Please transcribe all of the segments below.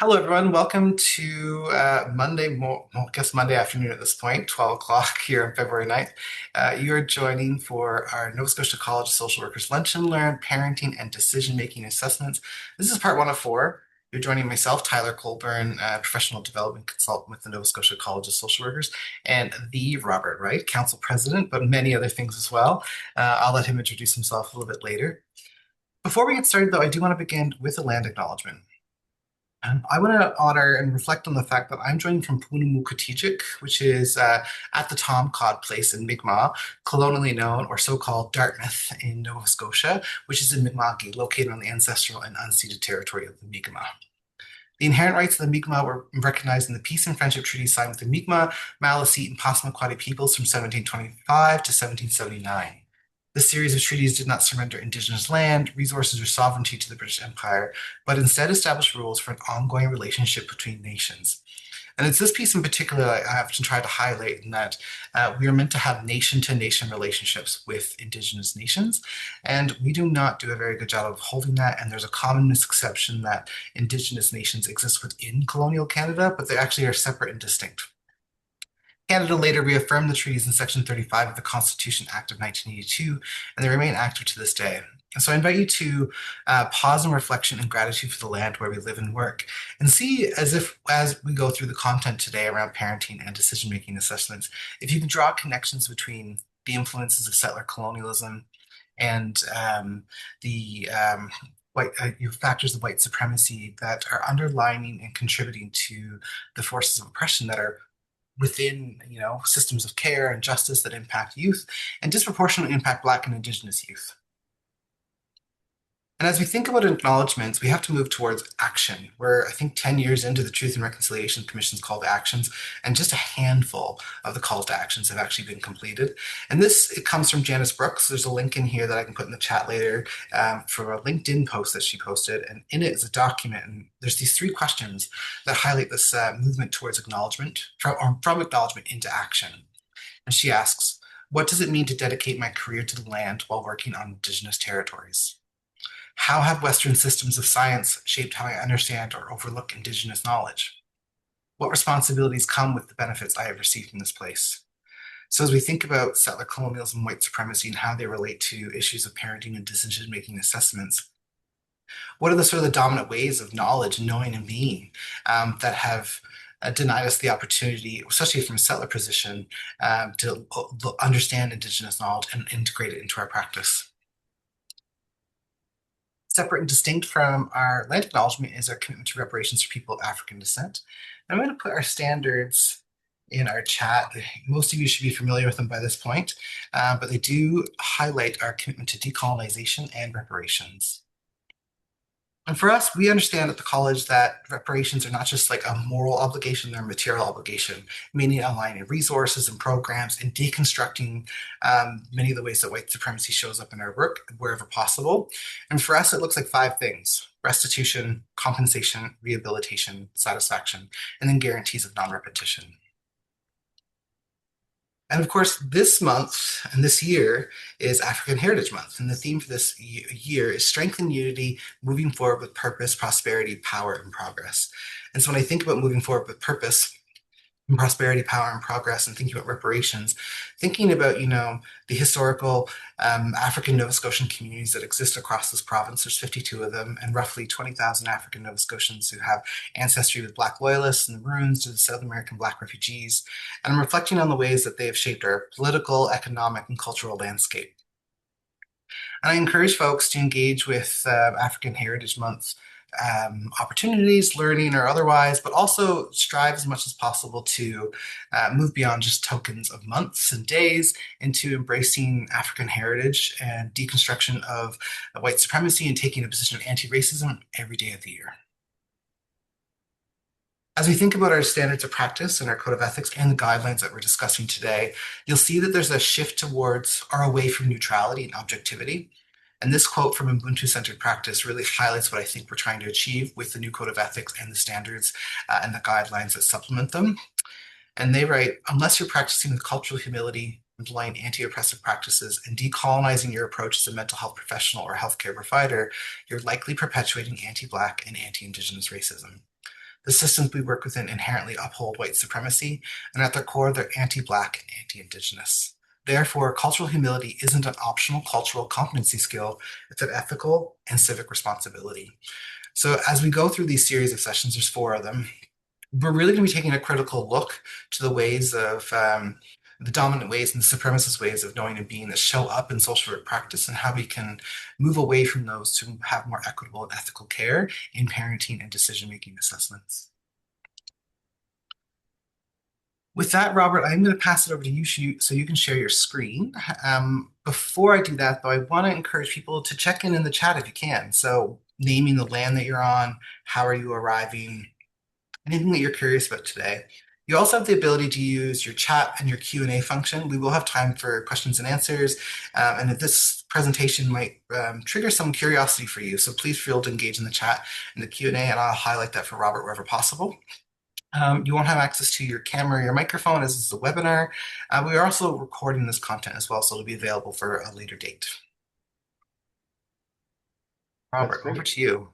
Hello, everyone. Welcome to I guess Monday afternoon at this point, 12 o'clock here on February 9th. You're joining for our Nova Scotia College Social Workers Lunch and Learn Parenting and Decision Making Assessments. This is part one of four. You're joining myself, Tyler Colburn, professional development consultant with the Nova Scotia College of Social Workers, and the Robert Wright, council president, but many other things as well. I'll let him introduce himself a little bit later. Before we get started, though, I do want to begin with a land acknowledgement. I want to honor and reflect on the fact that I'm joining from Punamukatijik, which is at the Tom Cod Place in Mi'kmaq, colonially known or so-called Dartmouth in Nova Scotia, which is in Mi'kma'ki, located on the ancestral and unceded territory of the Mi'kmaq. The inherent rights of the Mi'kmaq were recognized in the Peace and Friendship Treaty signed with the Mi'kmaq, Maliseet, and Passamaquoddy peoples from 1725 to 1779. This series of treaties did not surrender Indigenous land, resources, or sovereignty to the British Empire, but instead established rules for an ongoing relationship between nations. And it's this piece in particular that I have to try to highlight in that we are meant to have nation-to-nation relationships with Indigenous nations, and we do not do a very good job of holding that. And there's a common misconception that Indigenous nations exist within colonial Canada, but they actually are separate and distinct. Canada later reaffirmed the treaties in Section 35 of the Constitution Act of 1982, and they remain active to this day. And so I invite you to pause in reflection and gratitude for the land where we live and work, and see as we go through the content today around parenting and decision-making assessments, if you can draw connections between the influences of settler colonialism and the factors of white supremacy that are underlining and contributing to the forces of oppression that are within systems of care and justice that impact youth and disproportionately impact Black and Indigenous youth. And as we think about acknowledgements, we have to move towards action. We're, I think, 10 years into the Truth and Reconciliation Commission's call to actions, and just a handful of the calls to actions have actually been completed. And it comes from Janice Brooks. There's a link in here that I can put in the chat later for a LinkedIn post that she posted. And in it is a document. And there's these three questions that highlight this movement towards acknowledgement, from acknowledgement into action. And she asks, what does it mean to dedicate my career to the land while working on Indigenous territories? How have Western systems of science shaped how I understand or overlook Indigenous knowledge? What responsibilities come with the benefits I have received from this place? So as we think about settler colonialism, white supremacy, and how they relate to issues of parenting and decision-making assessments, what are the sort of the dominant ways of knowledge, knowing, and being that have denied us the opportunity, especially from a settler position, to understand Indigenous knowledge and integrate it into our practice? Separate and distinct from our land acknowledgement is our commitment to reparations for people of African descent. I'm going to put our standards in our chat. Most of you should be familiar with them by this point, but they do highlight our commitment to decolonization and reparations. And for us, we understand at the college that reparations are not just like a moral obligation, they're a material obligation, meaning aligning resources and programs and deconstructing many of the ways that white supremacy shows up in our work wherever possible. And for us, it looks like five things: restitution, compensation, rehabilitation, satisfaction, and then guarantees of non-repetition. And of course, this month and this year is African Heritage Month. And the theme for this year is strength and unity, moving forward with purpose, prosperity, power, and progress. And so when I think about moving forward with purpose, and prosperity, power, and progress, and thinking about reparations, thinking about, the historical African Nova Scotian communities that exist across this province. There's 52 of them, and roughly 20,000 African Nova Scotians who have ancestry with Black loyalists and the Maroons to the South American Black refugees. And I'm reflecting on the ways that they have shaped our political, economic, and cultural landscape. And I encourage folks to engage with African Heritage Month opportunities, learning or otherwise, but also strive as much as possible to move beyond just tokens of months and days into embracing African heritage and deconstruction of white supremacy and taking a position of anti-racism every day of the year. As we think about our standards of practice and our code of ethics and the guidelines that we're discussing today, you'll see that there's a shift towards or away from neutrality and objectivity. And this quote from Ubuntu-centered practice really highlights what I think we're trying to achieve with the new code of ethics and the standards and the guidelines that supplement them. And they write, unless you're practicing with cultural humility, employing anti-oppressive practices, and decolonizing your approach as a mental health professional or healthcare provider, you're likely perpetuating anti-Black and anti-Indigenous racism. The systems we work within inherently uphold white supremacy, and at their core, they're anti-Black and anti-Indigenous. Therefore, cultural humility isn't an optional cultural competency skill, it's an ethical and civic responsibility. So, as we go through these series of sessions, there's four of them, we're really going to be taking a critical look to the ways of the dominant ways and the supremacist ways of knowing and being that show up in social work practice and how we can move away from those to have more equitable and ethical care in parenting and decision making assessments. With that, Robert, I'm going to pass it over to you so you can share your screen. Before I do that, though, I want to encourage people to check in the chat if you can. So, naming the land that you're on, how are you arriving, anything that you're curious about today. You also have the ability to use your chat and your Q&A function. We will have time for questions and answers, and if this presentation might trigger some curiosity for you, so please feel to engage in the chat and the Q&A, and I'll highlight that for Robert wherever possible. You won't have access to your camera or your microphone as this is a webinar. We are also recording this content as well, so it'll be available for a later date. That's Robert, over great. to you.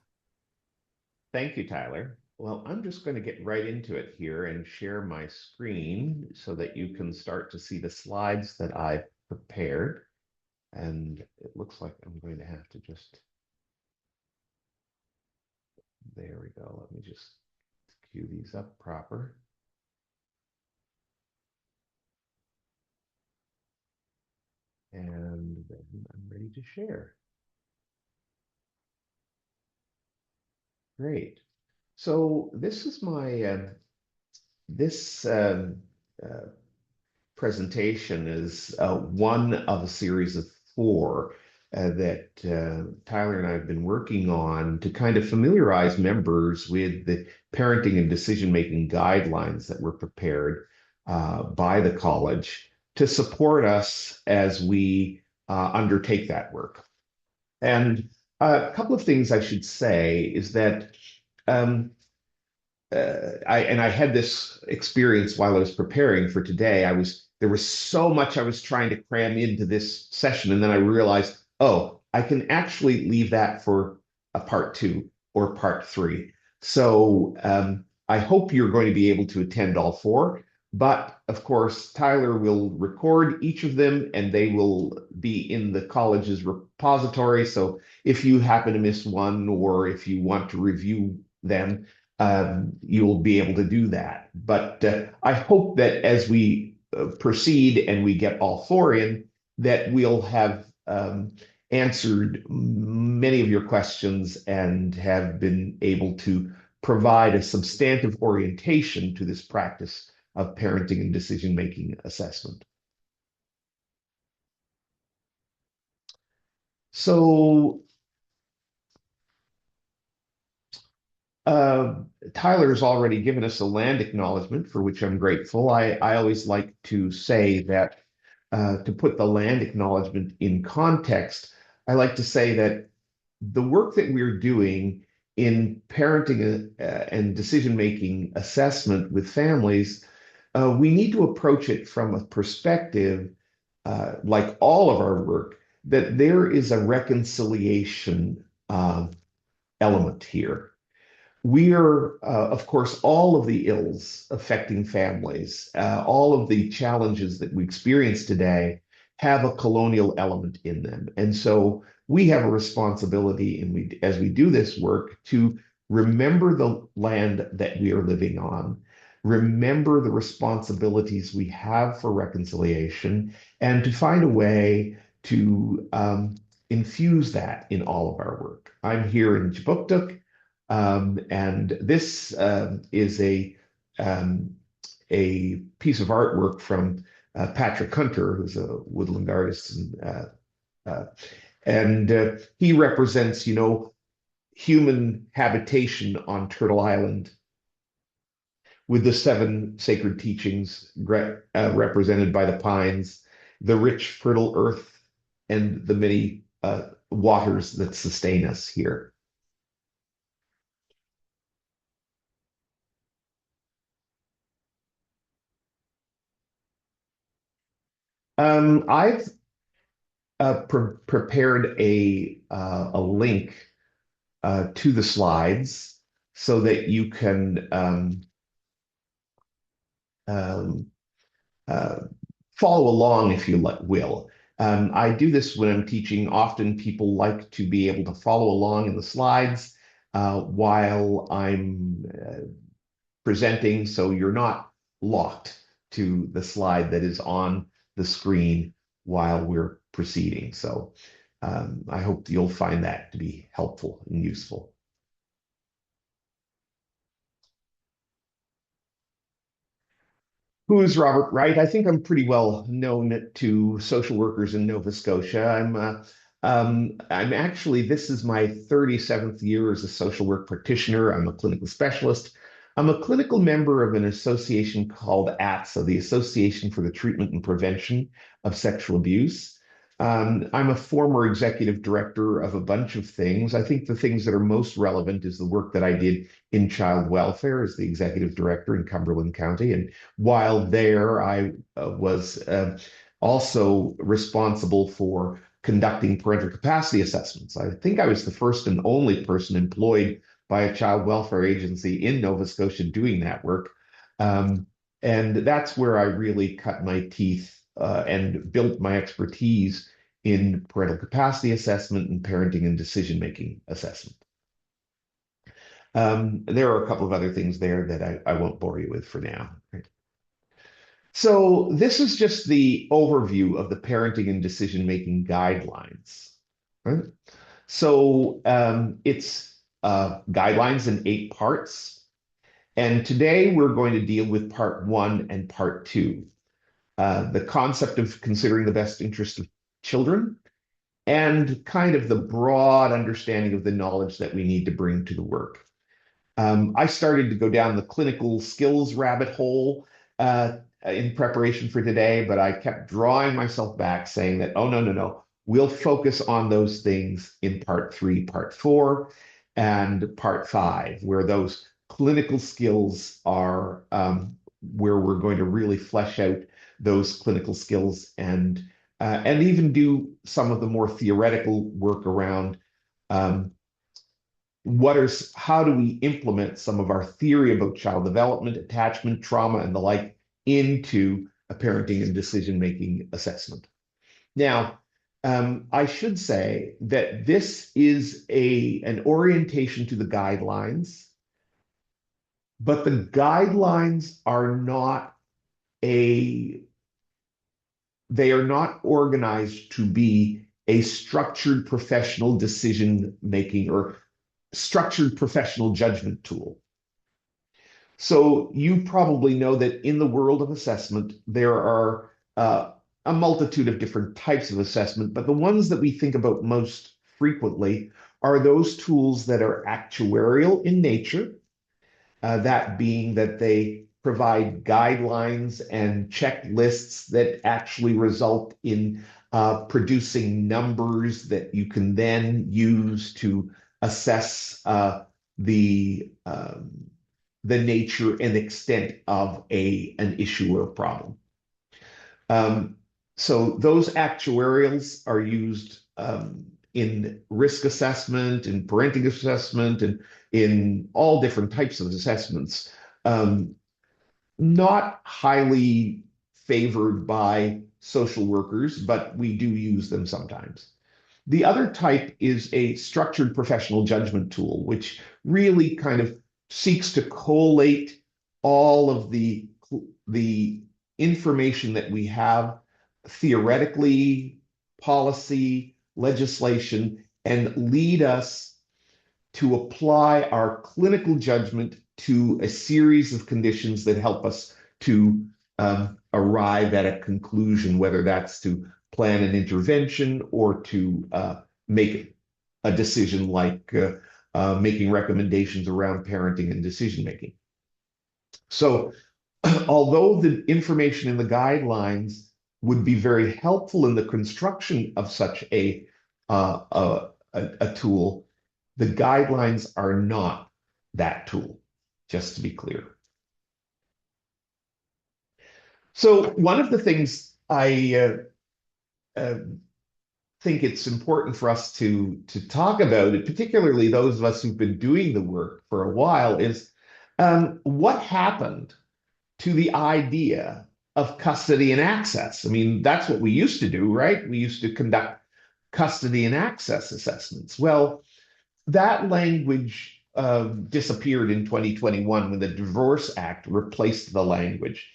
Thank you, Tyler. Well, I'm just going to get right into it here and share my screen so that you can start to see the slides that I've prepared. And it looks like I'm going to have to just, there we go. Let me just cue these up proper. And then I'm ready to share. Great. So this is my, this presentation is one of a series of four that Tyler and I have been working on to kind of familiarize members with the parenting and decision-making guidelines that were prepared by the college to support us as we undertake that work. And a couple of things I should say is that I had this experience while I was preparing for today. There was so much I was trying to cram into this session, and then I realized, oh, I can actually leave that for a part two or part three. So I hope you're going to be able to attend all four. But of course, Tyler will record each of them, and they will be in the college's repository. So if you happen to miss one, or if you want to review them, you'll be able to do that. But I hope that as we proceed and we get all four in, that we'll have answered many of your questions and have been able to provide a substantive orientation to this practice of parenting and decision-making assessment. So Tyler has already given us a land acknowledgement, for which I'm grateful. I always like to say that to put the land acknowledgement in context, I like to say that the work that we're doing in parenting and decision-making assessment with families, we need to approach it from a perspective, like all of our work, that there is a reconciliation element here. We are, of course, all of the ills affecting families, all of the challenges that we experience today have a colonial element in them. And so we have a responsibility, and as we do this work, to remember the land that we are living on, remember the responsibilities we have for reconciliation, and to find a way to infuse that in all of our work. I'm here in Jabuktuk. And this is a piece of artwork from Patrick Hunter, who's a woodland artist, and he represents, human habitation on Turtle Island, with the seven sacred teachings represented by the pines, the rich, fertile earth, and the many waters that sustain us here. I've prepared a link to the slides. so that you can um, uh, follow along, if you will. I do this when I'm teaching. Often people like to be able to follow along in the slides while I'm presenting, so you're not locked to the slide that is on the screen while we're proceeding. So I hope you'll find that to be helpful and useful. Who is Robert Wright? I think I'm pretty well known to social workers in Nova Scotia. I'm actually, this is my 37th year as a social work practitioner. I'm a clinical specialist. I'm a clinical member of an association called ATSA, the Association for the Treatment and Prevention of Sexual Abuse. I'm a former executive director of a bunch of things. I think the things that are most relevant is the work that I did in child welfare as the executive director in Cumberland County. And while there, I was also responsible for conducting parental capacity assessments. I think I was the first and only person employed by a child welfare agency in Nova Scotia doing that work. Um, and that's where I really cut my teeth and built my expertise in parental capacity assessment and parenting and decision-making assessment. There are a couple of other things there that I won't bore you with for now. Right? So this is just the overview of the parenting and decision-making guidelines. Right? So it's guidelines in 8 parts. And today we're going to deal with part 1 and part 2. The concept of considering the best interest of children and kind of the broad understanding of the knowledge that we need to bring to the work. I started to go down the clinical skills rabbit hole in preparation for today, but I kept drawing myself back saying that, oh, no, no, no. We'll focus on those things in part 3, part 4, and part 5, where those clinical skills are where we're going to really flesh out those clinical skills and even do some of the more theoretical work around um, how do we implement some of our theory about child development, attachment, trauma, and the like into a parenting and decision-making assessment. Now, I should say that this is an orientation to the guidelines, but the guidelines are not a they are not organized to be a structured professional decision making or structured professional judgment tool. So you probably know that in the world of assessment, there are a multitude of different types of assessment, but the ones that we think about most frequently are those tools that are actuarial in nature, that being that they provide guidelines and checklists that actually result in producing numbers that you can then use to assess the nature and extent of an issue or problem. So those actuarials are used in risk assessment, in parenting assessment, and in all different types of assessments. Not highly favored by social workers, but we do use them sometimes. The other type is a structured professional judgment tool, which really kind of seeks to collate all of the information that we have theoretically, policy, legislation, and lead us to apply our clinical judgment to a series of conditions that help us to arrive at a conclusion, whether that's to plan an intervention or to make a decision like making recommendations around parenting and decision making. So, although the information in the guidelines would be very helpful in the construction of such a tool, the guidelines are not that tool, just to be clear. So one of the things I think it's important for us to talk about it, particularly those of us who've been doing the work for a while, is what happened to the idea of custody and access. I mean, that's what we used to do, right? We used to conduct custody and access assessments. Well, that language disappeared in 2021 when the Divorce Act replaced the language.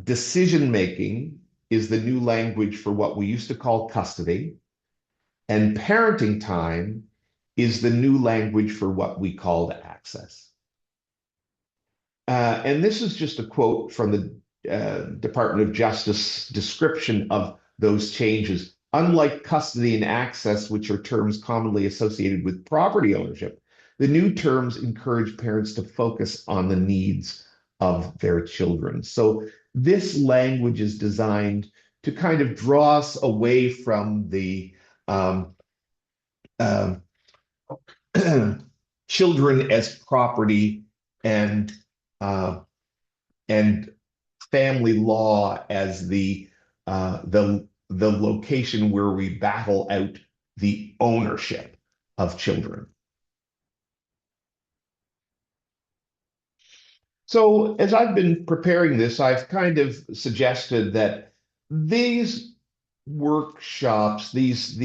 Decision making is the new language for what we used to call custody, and parenting time is the new language for what we called access. And this is just a quote from the Department of Justice description of those changes. Unlike custody and access, which are terms commonly associated with property ownership, the new terms encourage parents to focus on the needs of their children. So this language is designed to kind of draw us away from the um, uh, children as property and uh, and family law as the location where we battle out the ownership of children. So as I've been preparing this, I've kind of suggested that these workshops, these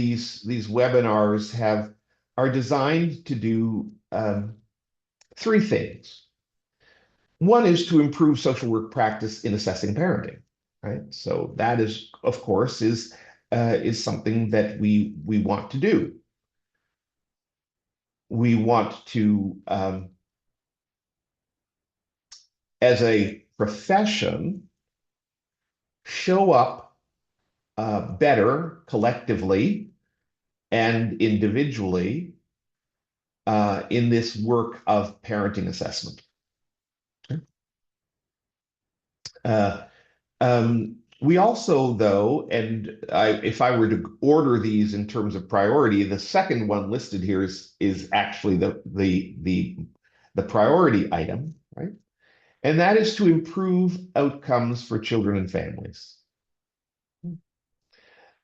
webinars are designed to do three things. One is to improve social work practice in assessing parenting, right? So that is, of course, is something that we want to do. We want to, as a profession, show up better collectively and individually in this work of parenting assessment. Uh, we also, though, and if I were to order these in terms of priority, the second one listed here is actually the priority item, right? And that is to improve outcomes for children and families.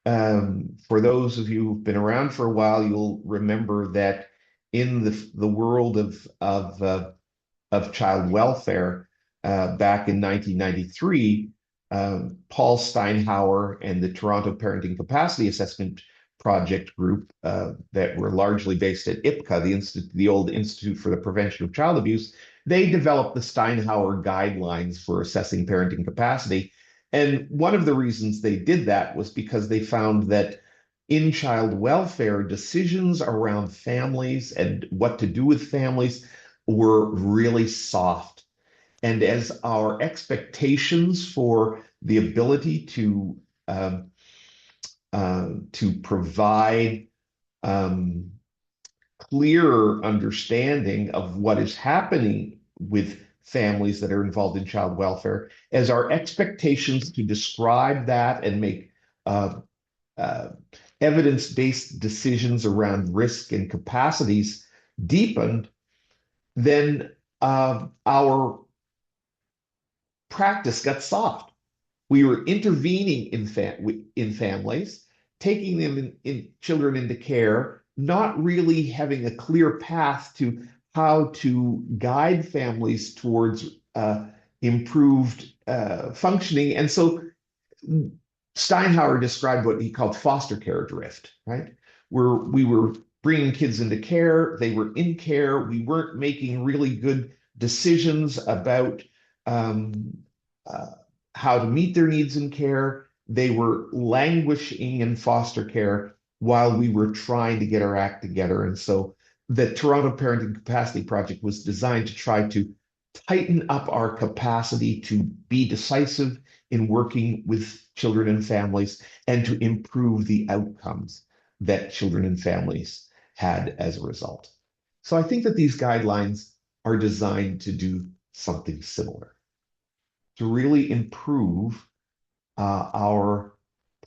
For those of you who've been around for a while, you'll remember that in the world of child welfare back in 1993, Paul Steinhauer and the Toronto Parenting Capacity Assessment Project group that were largely based at IPCA, the old Institute for the Prevention of Child Abuse, they developed the Steinhauer guidelines for assessing parenting capacity. And one of the reasons they did that was because they found that in child welfare, decisions around families and what to do with families were really soft. And as our expectations for the ability to provide um, clearer understanding of what is happening with families that are involved in child welfare, as our expectations to describe that and make uh, uh, evidence-based decisions around risk and capacities deepened, then our practice got soft. We were intervening in families, taking them in children into care, not really having a clear path to how to guide families towards improved functioning. And so Steinhauer described what he called foster care drift, right? Where we were bringing kids into care, they were in care, we weren't making really good decisions about um, uh, how to meet their needs in care. They were languishing in foster care while we were trying to get our act together. And so the Toronto Parenting Capacity Project was designed to try to tighten up our capacity to be decisive in working with children and families and to improve the outcomes that children and families had as a result. So I think that these guidelines are designed to do something similar, to really improve our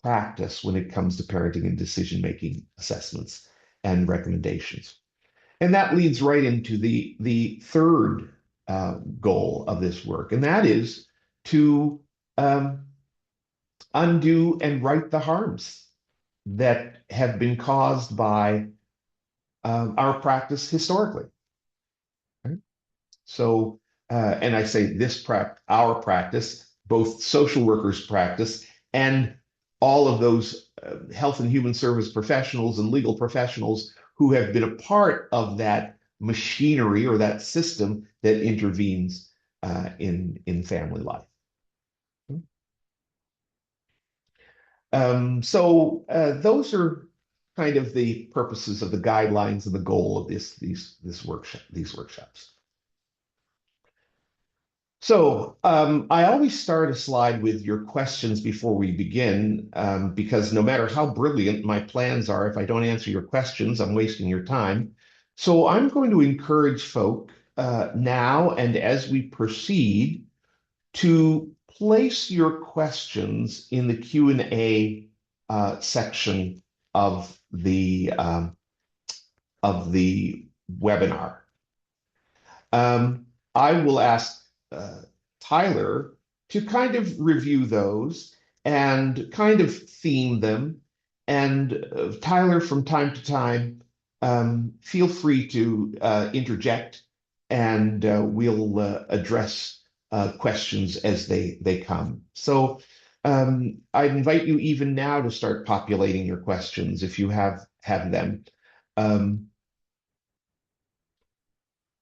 practice when it comes to parenting and decision-making assessments and recommendations. And that leads right into the third goal of this work, and that is to undo and right the harms that have been caused by our practice historically. Right? So, and I say our practice, both social workers' practice and all of those health and human service professionals and legal professionals who have been a part of that machinery or that system that intervenes in family life. Those are kind of the purposes of the guidelines and the goal of these workshops. I always start a slide with your questions before we begin, because no matter how brilliant my plans are, if I don't answer your questions, I'm wasting your time. So I'm going to encourage folk now and as we proceed to place your questions in the Q&A section of the webinar. I will ask Tyler to kind of review those and kind of theme them. And Tyler, from time to time, feel free to interject, and we'll address questions as they come. So I invite you even now to start populating your questions if you have them, um,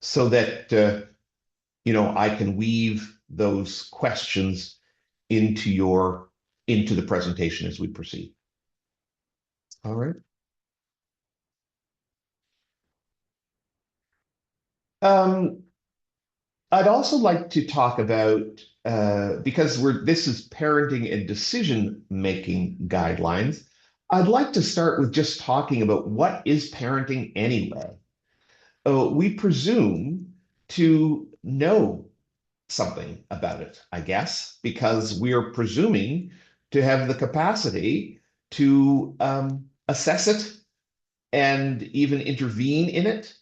so that I can weave those questions into the presentation as we proceed. All right. Um, I'd also like to talk about because this is parenting and decision-making guidelines. I'd like to start with just talking about what is parenting anyway. We presume to know something about it, I guess, because we are presuming to have the capacity to assess it and even intervene in it.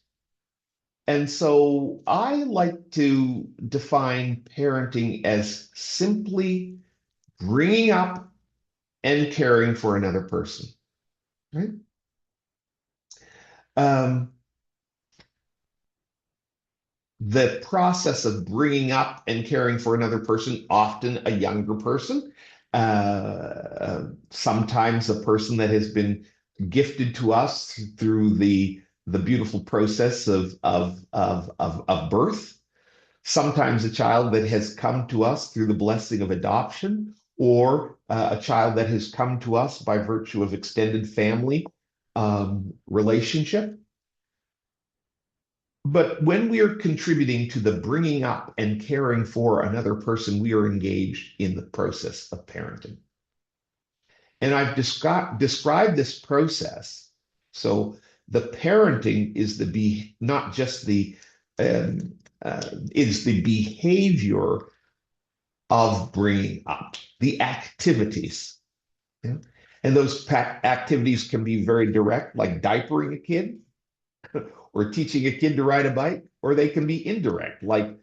And so I like to define parenting as simply bringing up and caring for another person, right? Um, the process of bringing up and caring for another person, often a younger person, sometimes a person that has been gifted to us through the beautiful process of birth, sometimes a child that has come to us through the blessing of adoption, or a child that has come to us by virtue of extended family relationship. But when we are contributing to the bringing up and caring for another person, we are engaged in the process of parenting. And I've described this process. So the parenting is not just is the behavior of bringing up, the activities. Yeah? And those activities can be very direct, like diapering a kid or teaching a kid to ride a bike, or they can be indirect, like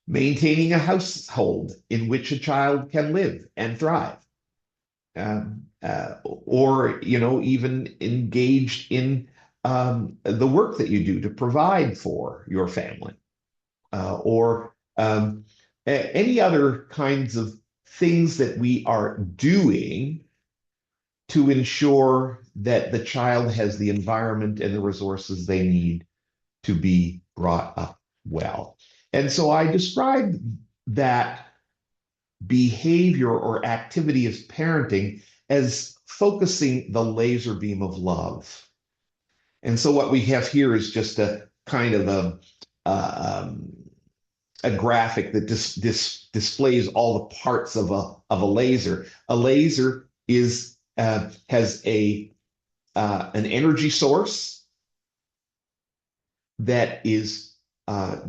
maintaining a household in which a child can live and thrive. Or even engaged in the work that you do to provide for your family, or any other kinds of things that we are doing to ensure that the child has the environment and the resources they need to be brought up well. And so I describe that behavior or activity of parenting as focusing the laser beam of love. And so what we have here is just a kind of a graphic that displays all the parts of a laser. A laser has an energy source that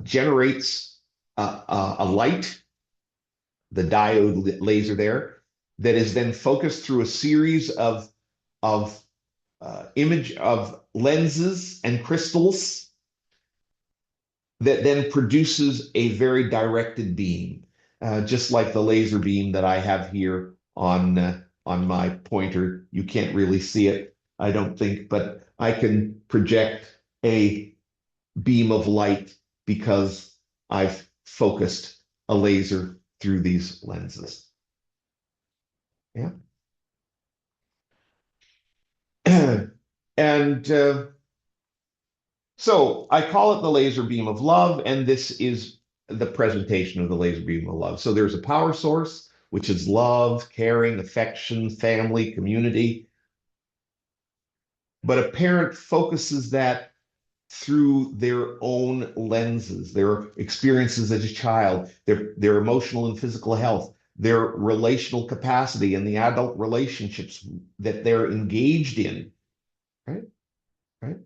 generates a light, the diode laser there, that is then focused through a series of image of lenses and crystals that then produces a very directed beam, just like the laser beam that I have here on on my pointer. You can't really see it, I don't think, but I can project a beam of light because I've focused a laser through these lenses. Yeah. And so I call it the laser beam of love, and this is the presentation of the laser beam of love. So there's a power source, which is love, caring, affection, family, community. But a parent focuses that through their own lenses, their experiences as a child, their emotional and physical health, their relational capacity, and the adult relationships that they're engaged in, right? Right.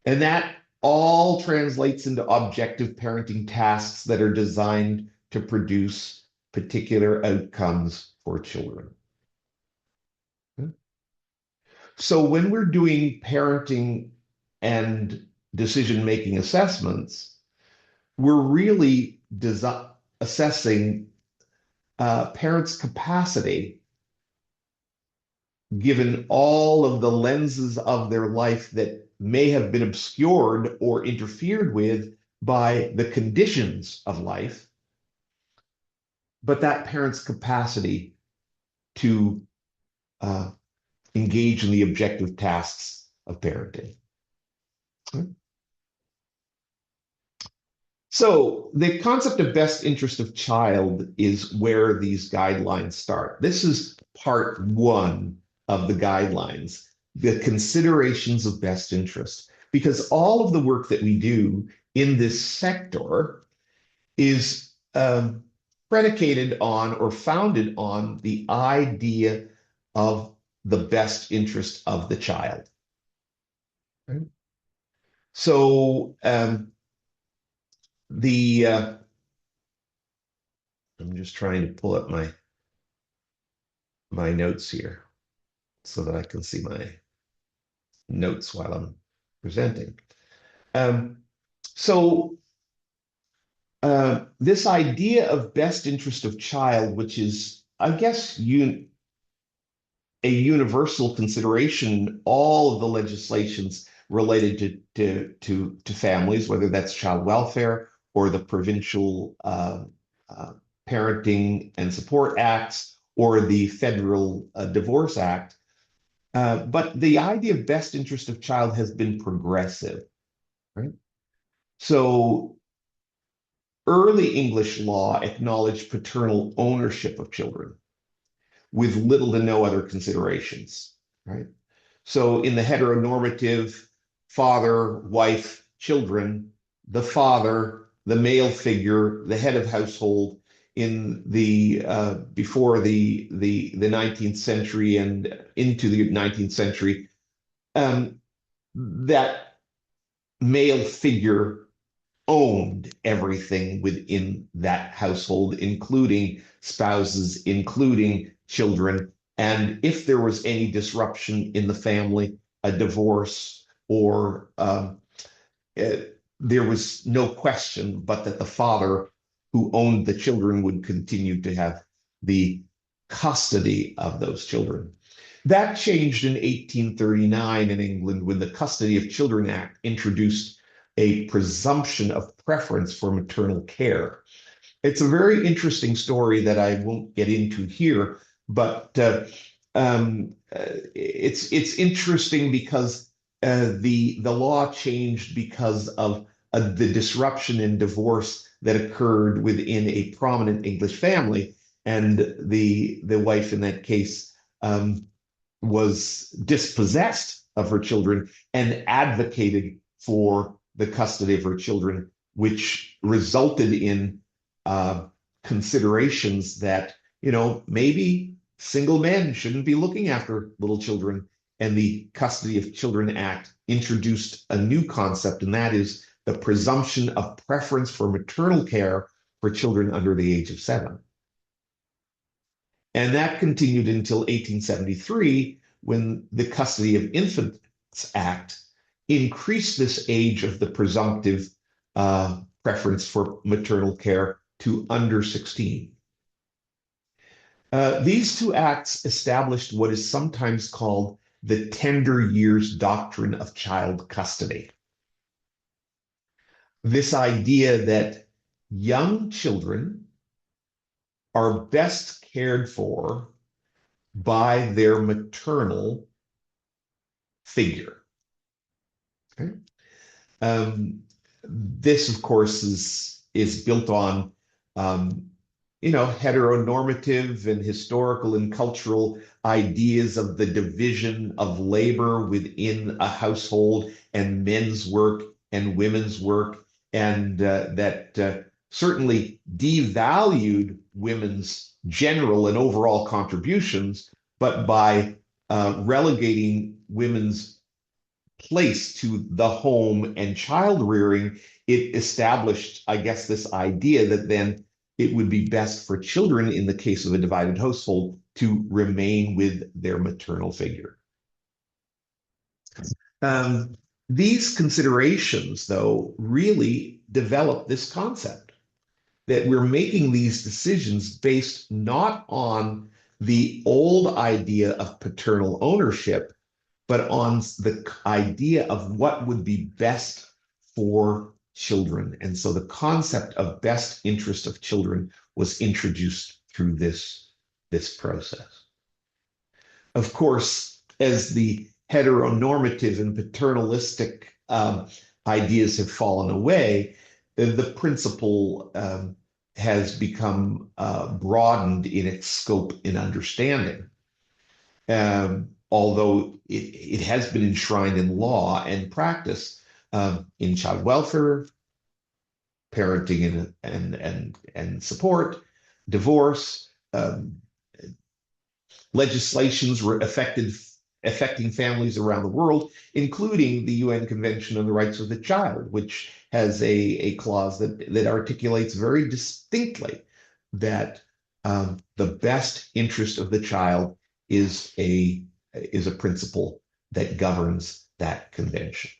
And that all translates into objective parenting tasks that are designed to produce particular outcomes for children. So when we're doing parenting and decision-making assessments, we're really assessing parents' capacity, given all of the lenses of their life that may have been obscured or interfered with by the conditions of life, but that parent's capacity to uh, engage in the objective tasks of parenting. So the concept of best interest of child is where these guidelines start. This is part one of the guidelines, the considerations of best interest, because all of the work that we do in this sector is predicated on or founded on the idea of the best interest of the child. Right? So the I'm just trying to pull up my notes here so that I can see my notes while I'm presenting. Um, so this idea of best interest of child, which is, I guess, a universal consideration in all of the legislations related to families, whether that's child welfare or the provincial uh, parenting and support acts or the federal divorce act. But the idea of best interest of child has been progressive, right? So early English law acknowledged paternal ownership of children with little to no other considerations, right? So in the heteronormative father, wife, children, the father, the male figure, the head of household in the before the 19th century and into the 19th century, that male figure owned everything within that household, including spouses, including children. And if there was any disruption in the family, a divorce, or there was no question but that the father who owned the children would continue to have the custody of those children. That changed in 1839 in England when the Custody of Children Act introduced a presumption of preference for maternal care. It's a very interesting story that I won't get into here, but it's interesting because the law changed because of the disruption and divorce that occurred within a prominent English family, and the wife in that case was dispossessed of her children and advocated for the custody of her children, which resulted in considerations that, maybe single men shouldn't be looking after little children. And the Custody of Children Act introduced a new concept, and that is the presumption of preference for maternal care for children under the age of 7. And that continued until 1873, when the Custody of Infants Act increased this age of the presumptive preference for maternal care to under 16. These two acts established what is sometimes called the tender years doctrine of child custody. This idea that young children are best cared for by their maternal figure. Okay? This, of course, is built on heteronormative and historical and cultural ideas of the division of labor within a household and men's work and women's work, and that certainly devalued women's general and overall contributions, but by relegating women's place to the home and child rearing, it established, I guess, this idea that then it would be best for children, in the case of a divided household, to remain with their maternal figure. Um, these considerations, though, really develop this concept that we're making these decisions based not on the old idea of paternal ownership, but on the idea of what would be best for children. And so the concept of best interest of children was introduced through this process. Of course, as the heteronormative and paternalistic ideas have fallen away, the principle has become broadened in its scope and understanding. Although it has been enshrined in law and practice in child welfare, parenting and support, divorce, legislations were affecting families around the world, including the UN Convention on the Rights of the Child, which has a clause that articulates very distinctly that the best interest of the child is a principle that governs that convention.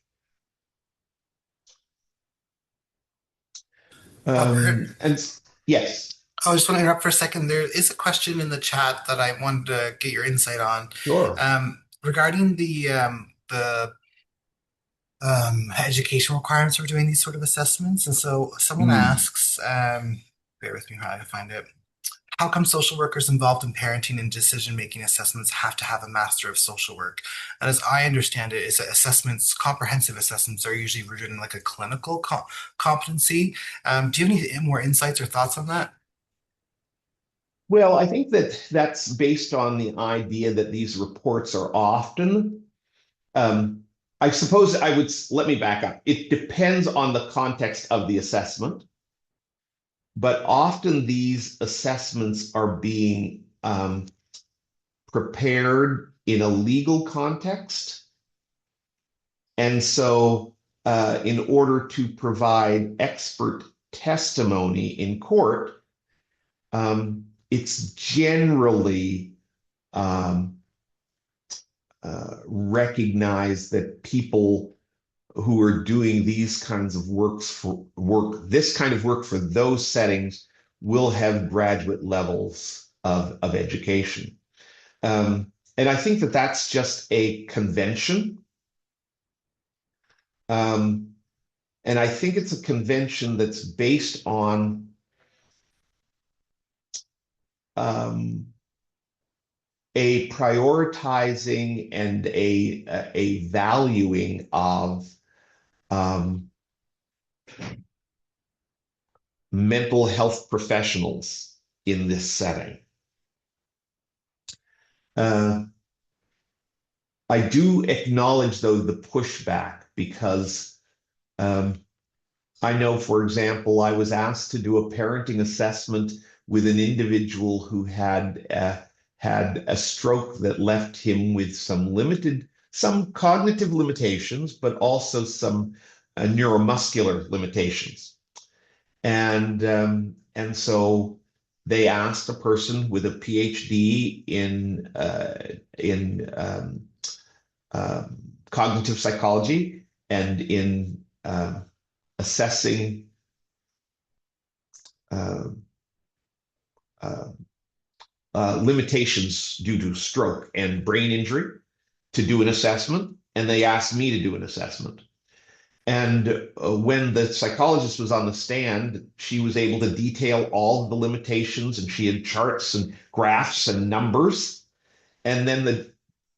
Robert, And yes, I just want to interrupt for a second. There is a question in the chat that I wanted to get your insight on sure. regarding the education requirements for doing these sort of assessments. And so someone Mm. asks, bear with me while I find it. How come social workers involved in parenting and decision-making assessments have to have a master of social work? And as I understand it, is that assessments, comprehensive assessments, are usually rooted in like a clinical competency. Do you have any more insights or thoughts on that? Well, I think that that's based on the idea that these reports are often, um, I suppose I would, let me back up. It depends on the context of the assessment, but often these assessments are being prepared in a legal context. And so, in order to provide expert testimony in court, it's generally um, recognized that people who are doing these kinds of this kind of work for those settings will have graduate levels of education. And I think that that's just a convention. Um, and I think it's a convention that's based on um, a prioritizing and a valuing of um, mental health professionals in this setting. Uh, I do acknowledge, though, the pushback because I know, for example, I was asked to do a parenting assessment with an individual who had a stroke that left him with some cognitive limitations, but also some neuromuscular limitations. And so they asked a person with a PhD in cognitive psychology and in assessing uh, uh, limitations due to stroke and brain injury to do an assessment, and they asked me to do an assessment. And when the psychologist was on the stand, she was able to detail all of the limitations, and she had charts and graphs and numbers. And then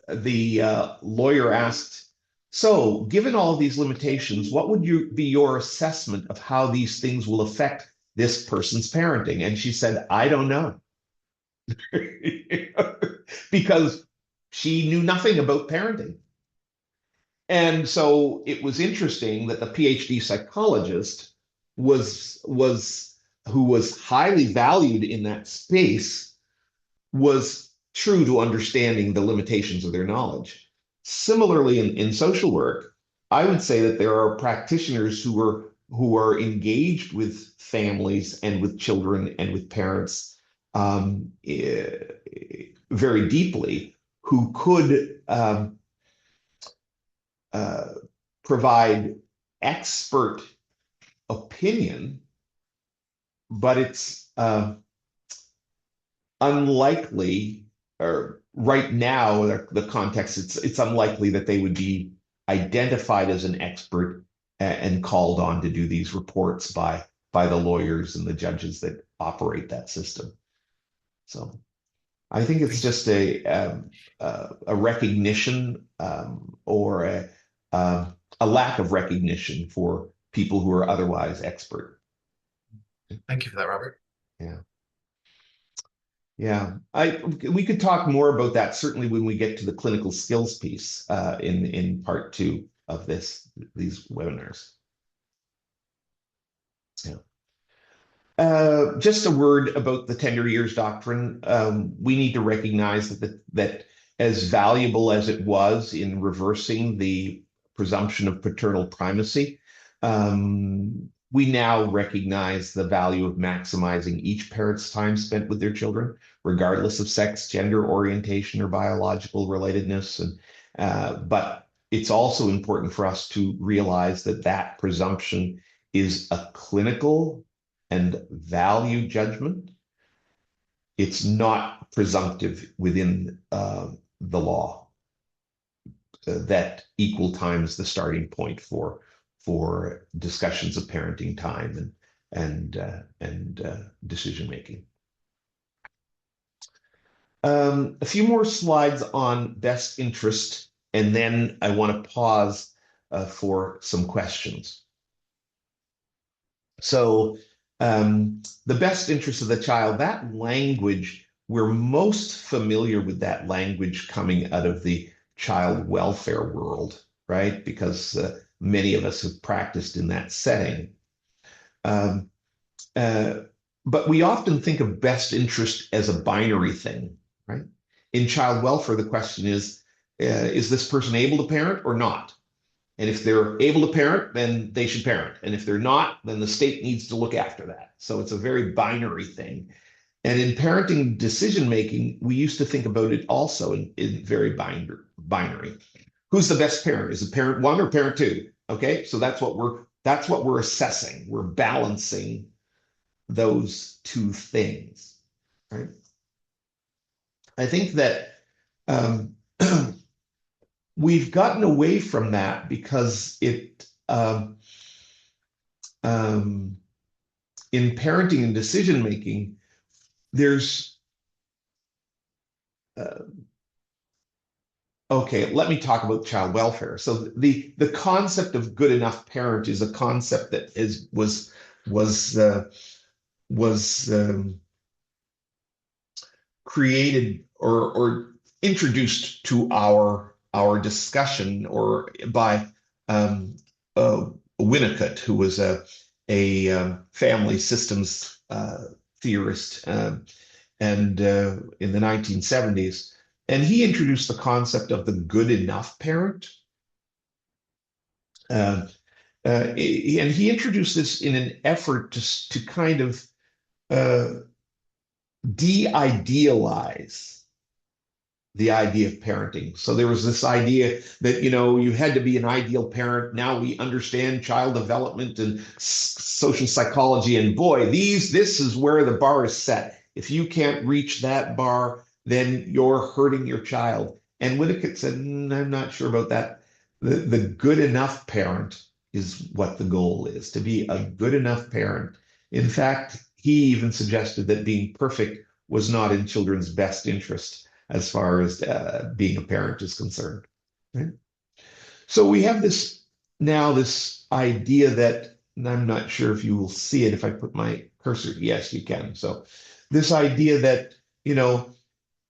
the lawyer asked, "So, given all of these limitations, what would be your assessment of how these things will affect this person's parenting?" And she said, "I don't know," because she knew nothing about parenting. And so it was interesting that the PhD psychologist was who was highly valued in that space was true to understanding the limitations of their knowledge. Similarly, in social work, I would say that there are practitioners who are engaged with families and with children and with parents very deeply, who could uh, provide expert opinion, but it's unlikely, or right now, the context, it's unlikely that they would be identified as an expert and called on to do these reports by the lawyers and the judges that operate that system. So I think it's just a recognition or a lack of recognition for people who are otherwise expert. Thank you for that, Robert. Yeah. Yeah, we could talk more about that certainly when we get to the clinical skills piece in part two of these webinars. Yeah. Just a word about the tender years doctrine. We need to recognize that as valuable as it was in reversing the presumption of paternal primacy, we now recognize the value of maximizing each parent's time spent with their children, regardless of sex, gender orientation, or biological relatedness. But it's also important for us to realize that that presumption is a clinical and value judgment. It's not presumptive within the law that equal time is the starting point for discussions of parenting time and decision making. A few more slides on best interest, and then I want to pause for some questions. So the best interest of the child, that language, we're most familiar with that language coming out of the child welfare world, right? Because many of us have practiced in that setting. But we often think of best interest as a binary thing, right? In child welfare, the question is this person able to parent or not? And if they're able to parent, then they should parent. And if they're not, then the state needs to look after that. So it's a very binary thing. And in parenting decision making, we used to think about it also in very binary. Who's the best parent? Is it parent one or parent two? Okay, so that's what we're assessing. We're balancing those two things, right? I think that we've gotten away from that because in parenting and decision making, there's okay, let me talk about child welfare. So the concept of good enough parent is a concept that was created or introduced to our discussion or by Winnicott, who was a family systems theorist and in the 1970s. And he introduced the concept of the good enough parent. And he introduced this in an effort to kind of de-idealize the idea of parenting. So there was this idea that, you had to be an ideal parent. Now we understand child development and social psychology, and boy, this is where the bar is set. If you can't reach that bar, then you're hurting your child. And Winnicott said, I'm not sure about that. The good enough parent is what the goal is, to be a good enough parent. In fact, he even suggested that being perfect was not in children's best interest as far as being a parent is concerned. Right? So we have this idea that, and I'm not sure if you will see it if I put my cursor. Yes, you can. So this idea that, you know,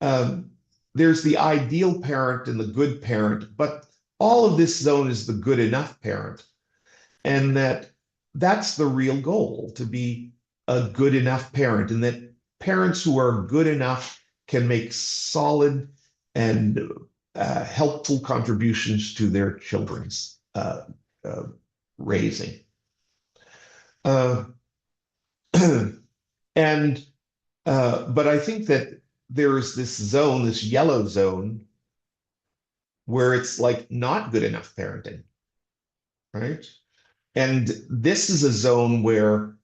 um, there's the ideal parent and the good parent, but all of this zone is the good enough parent, and that's the real goal, to be a good enough parent, and that parents who are good enough can make solid and helpful contributions to their children's uh, raising. Uh, and but I think that there is this zone, this yellow zone, where it's like not good enough parenting, right? And this is a zone where,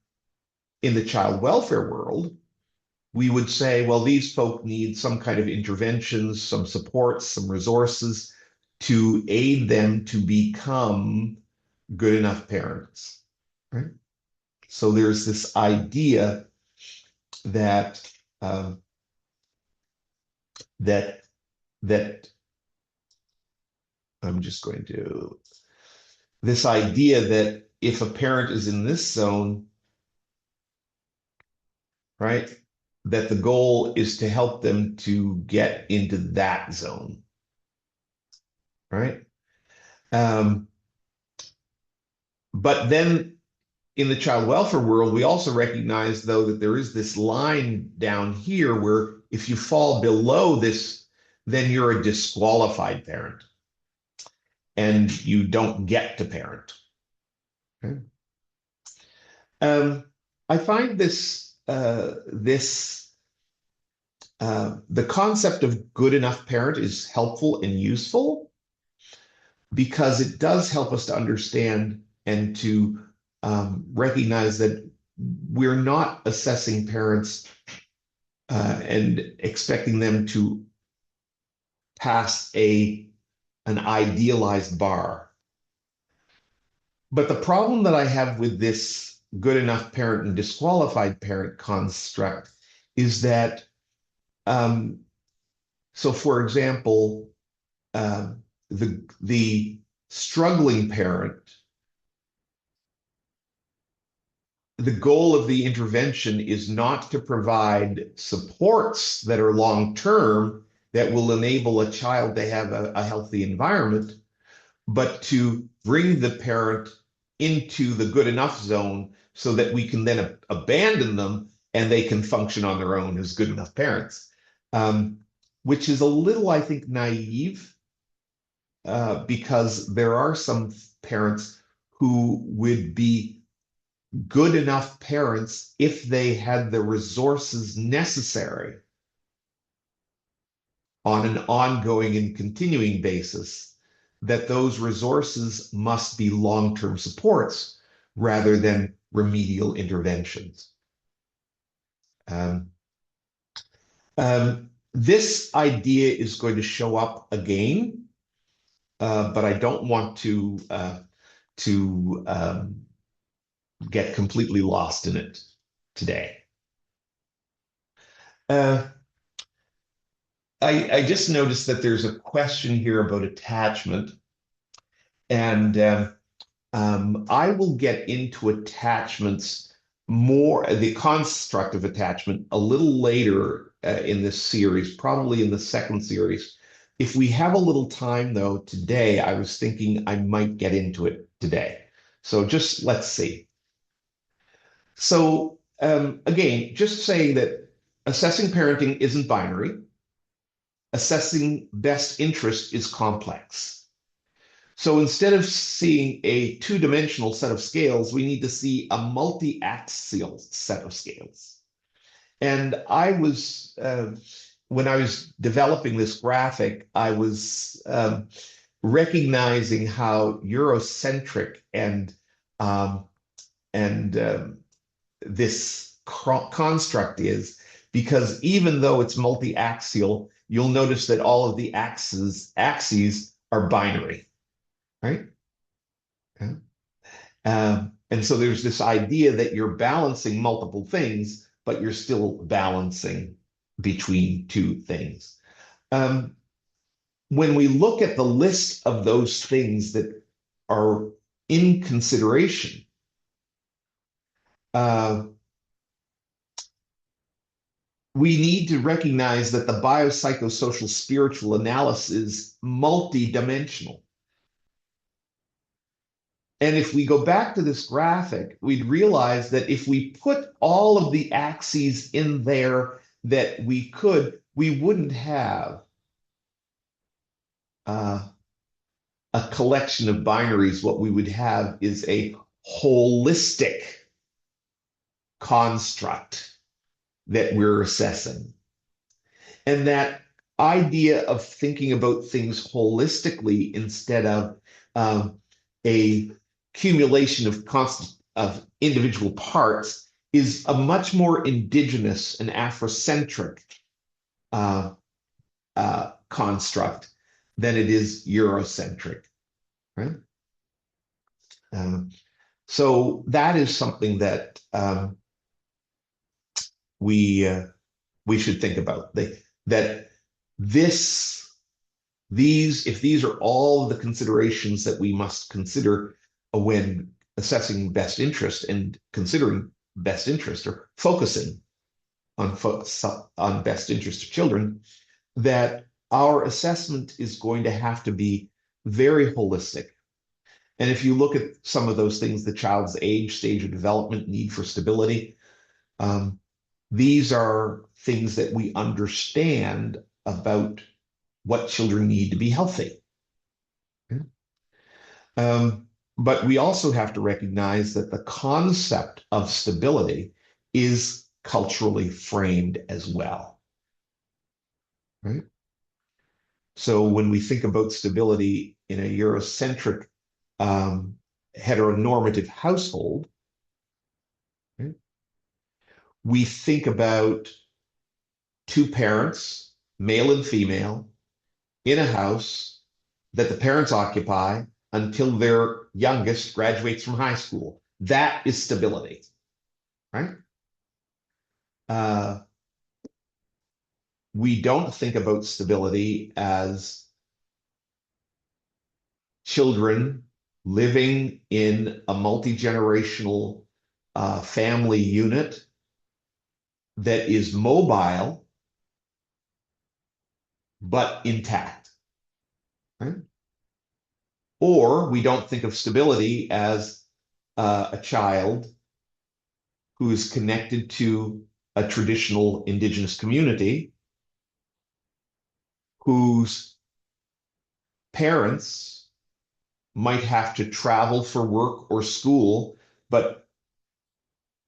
in the child welfare world, we would say, well, these folk need some kind of interventions, some supports, some resources to aid them to become good enough parents, right? So there's this idea that that that I'm just going to this idea that if a parent is in this zone, right, that the goal is to help them to get into that zone, right? Um, but then in the child welfare world, we also recognize, though, that there is this line down here where if you fall below this, then you're a disqualified parent and you don't get to parent. Okay? Um, I find the concept of good enough parent is helpful and useful because it does help us to understand and to recognize that we're not assessing parents and expecting them to pass an idealized bar. But the problem that I have with this good enough parent and disqualified parent construct is that, um, so for example, uh, the struggling parent, the goal of the intervention is not to provide supports that are long term that will enable a child to have a healthy environment, but to bring the parent into the good enough zone so that we can then abandon them and they can function on their own as good enough parents, which is a little, I think, naive because there are some parents who would be good enough parents if they had the resources necessary on an ongoing and continuing basis, that those resources must be long-term supports rather than remedial interventions. Um, this idea is going to show up again, but I don't want to get completely lost in it today. Uh, I just noticed that there's a question here about attachment, and I will get into attachments more, the construct of attachment, a little later in this series, probably in the second series. If we have a little time, though, today, I was thinking I might get into it today. So just let's see. So again, just saying that assessing parenting isn't binary. Assessing best interest is complex. So instead of seeing a two-dimensional set of scales, we need to see a multi-axial set of scales. And when I was developing this graphic, I was recognizing how Eurocentric and this construct is, because even though it's multi-axial, you'll notice that all of the axes are binary, right? Yeah. And so there's this idea that you're balancing multiple things, but you're still balancing between two things. Um, when we look at the list of those things that are in consideration, uh, we need to recognize that the biopsychosocial spiritual analysis is multidimensional. And if we go back to this graphic, we'd realize that if we put all of the axes in there that we could, we wouldn't have uh, a collection of binaries. What we would have is a holistic construct that we're assessing. And that idea of thinking about things holistically instead of um, a accumulation of individual parts is a much more indigenous and Afrocentric uh, construct than it is Eurocentric, right? Um, so that is something that we we should think about. That this if these are all the considerations that we must consider when assessing best interest and considering best interest or focusing on best interest of children, that our assessment is going to have to be very holistic. And if you look at some of those things, the child's age, stage of development, need for stability, um, these are things that we understand about what children need to be healthy. Um, but we also have to recognize that the concept of stability is culturally framed as well, right? So when we think about stability in a Eurocentric heteronormative household, right, we think about two parents, male and female, in a house that the parents occupy until their youngest graduates from high school. That is stability, right? Uh, we don't think about stability as children living in a multi-generational family unit that is mobile but intact, right? Or we don't think of stability as a child who is connected to a traditional indigenous community whose parents might have to travel for work or school, but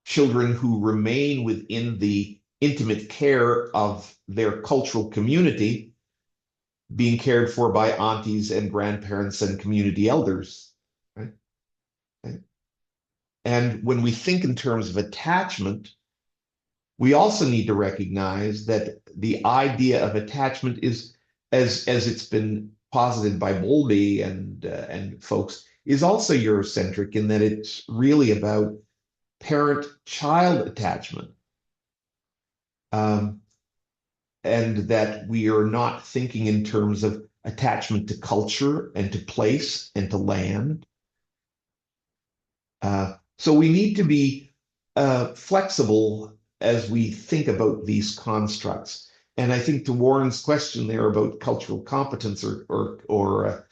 children who remain within the intimate care of their cultural community being cared for by aunties and grandparents and community elders, right? Right? And when we think in terms of attachment, we also need to recognize that the idea of attachment is, as it's been posited by Bowlby and folks, is also Eurocentric in that it's really about parent-child attachment, um, and that we are not thinking in terms of attachment to culture and to place and to land. So we need to be flexible as we think about these constructs. And I think to Warren's question there about cultural competence or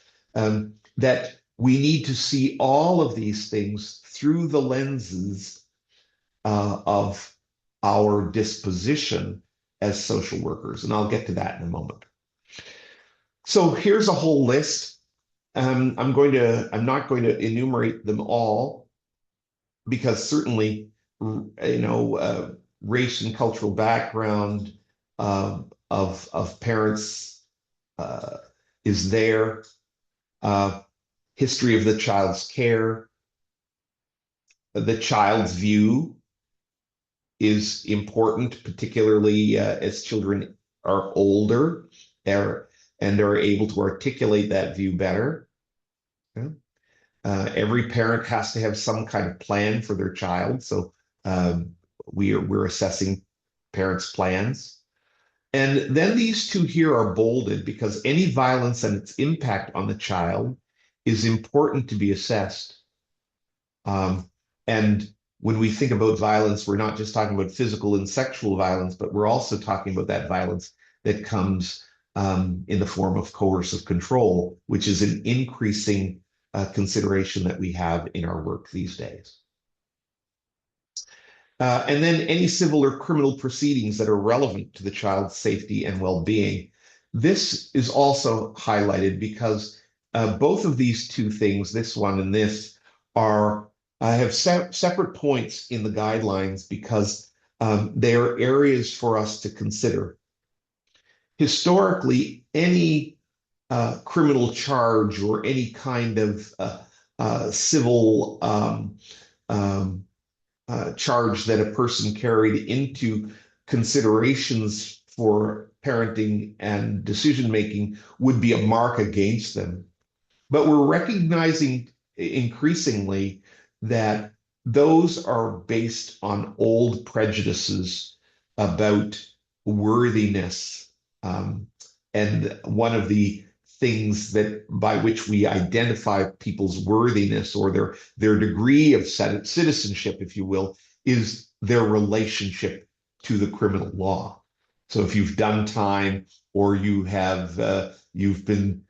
that we need to see all of these things through the lenses of our disposition as social workers. And I'll get to that in a moment. So here's a whole list. I'm not going to enumerate them all because certainly, race and cultural background of parents is there. History of the child's care, the child's view is important, particularly as children are older they're, and they're able to articulate that view better. Yeah. Every parent has to have some kind of plan for their child. So um, we're assessing parents' plans. And then these two here are bolded because any violence and its impact on the child is important to be assessed. Um, and when we think about violence, we're not just talking about physical and sexual violence, but we're also talking about that violence that comes in the form of coercive control, which is an increasing consideration that we have in our work these days. And then any civil or criminal proceedings that are relevant to the child's safety and well-being. This is also highlighted because both of these two things, this one and this, are have separate points in the guidelines because they are areas for us to consider. Historically, any criminal charge or any kind of civil um, charge that a person carried into considerations for parenting and decision making would be a mark against them. But we're recognizing increasingly that those are based on old prejudices about worthiness. And one of the things that by which we identify people's worthiness or their degree of citizenship, if you will, is their relationship to the criminal law. So if you've done time or you've been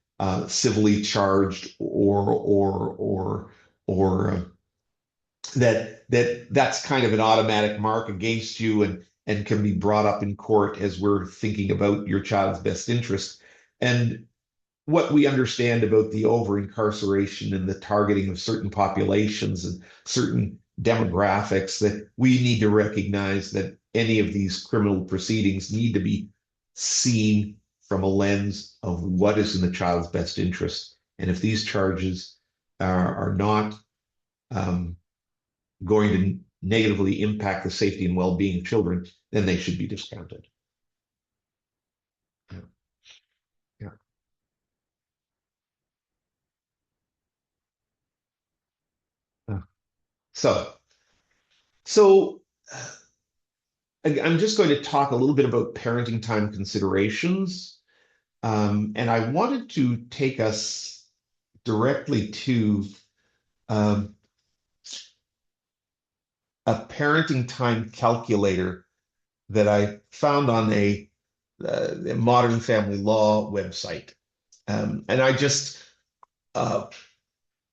civilly charged or that's kind of an automatic mark against you and can be brought up in court as we're thinking about your child's best interest. And what we understand about the over incarceration and the targeting of certain populations and certain demographics, that we need to recognize that any of these criminal proceedings need to be seen from a lens of what is in the child's best interest. And if these charges are not going to negatively impact the safety and well-being of children, then they should be discounted. Yeah. Yeah. So, so I'm just going to talk a little bit about parenting time considerations. And I wanted to take us directly to um, a parenting time calculator that I found on a Modern Family Law website. And I just,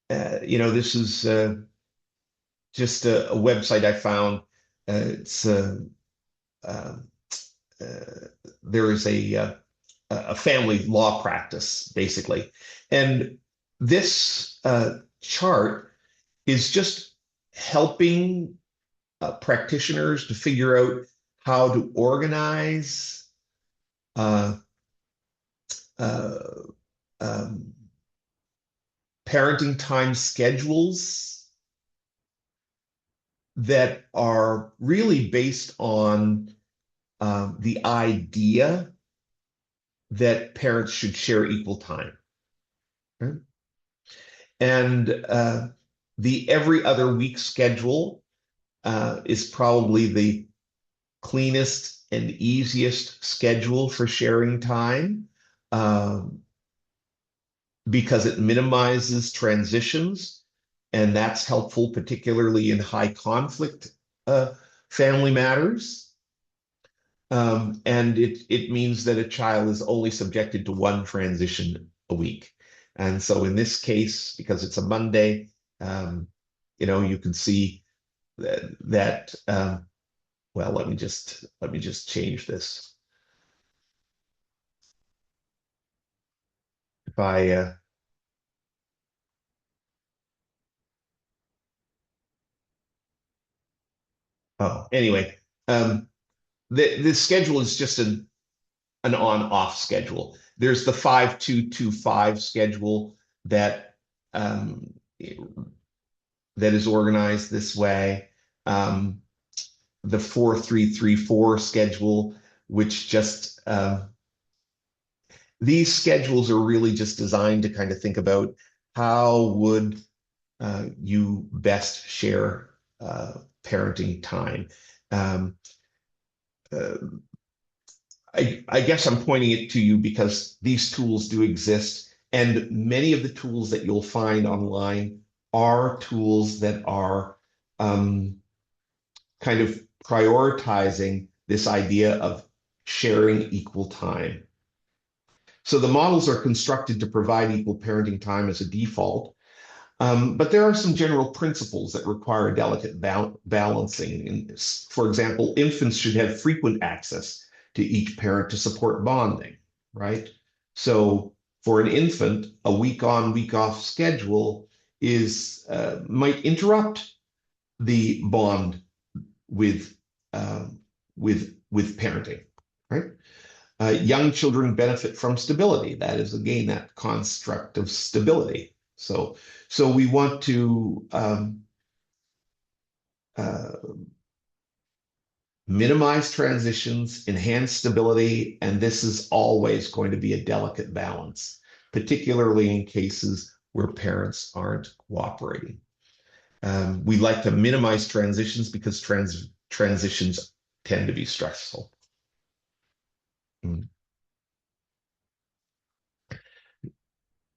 this is just a website I found. It's uh, uh, there is a family law practice, basically. And this chart is just helping practitioners to figure out how to organize uh, uh, um, parenting time schedules that are really based on the idea that parents should share equal time. Right? And the every other week schedule is probably the cleanest and easiest schedule for sharing time because it minimizes transitions. And that's helpful, particularly in high conflict family matters. And it means that a child is only subjected to one transition a week. And so in this case, because it's a Monday, you can see that well, let me just change this. If I oh anyway, the schedule is just an on-off schedule. There's the 5-2-2-5 schedule that that is organized this way. Um, the 4-3-3-4 schedule, which just these schedules are really just designed to kind of think about how would you best share parenting time. Um, uh, I guess I'm pointing it to you because these tools do exist, and many of the tools that you'll find online are tools that are kind of prioritizing this idea of sharing equal time. So the models are constructed to provide equal parenting time as a default, but there are some general principles that require delicate balancing. And for example, infants should have frequent access to each parent to support bonding, right? So for an infant, a week on, week off schedule is might interrupt the bond with uh, with parenting, right? Young children benefit from stability. That is again that construct of stability. So we want to uh, minimize transitions, enhance stability, and this is always going to be a delicate balance, particularly in cases where parents aren't cooperating. We like to minimize transitions because transitions tend to be stressful. Mm.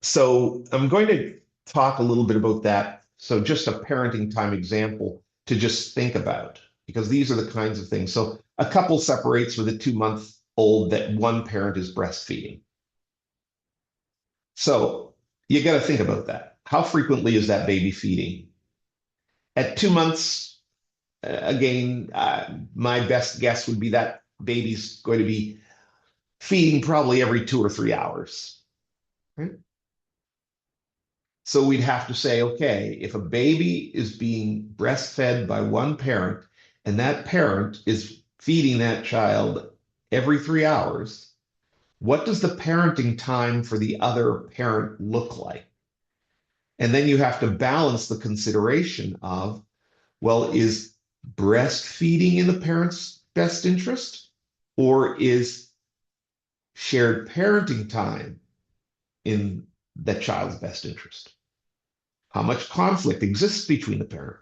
So I'm going to talk a little bit about that. So just a parenting time example to just think about, because these are the kinds of things. So a couple separates with a 2 month old that one parent is breastfeeding. So you got to think about that. How frequently is that baby feeding? At 2 months, again, my best guess would be that baby's going to be feeding probably every 2 or 3 hours. Right? So we'd have to say, okay, if a baby is being breastfed by one parent and that parent is feeding that child every 3 hours, what does the parenting time for the other parent look like? And then you have to balance the consideration of, well, is breastfeeding in the parent's best interest or is shared parenting time in the child's best interest? How much conflict exists between the parent?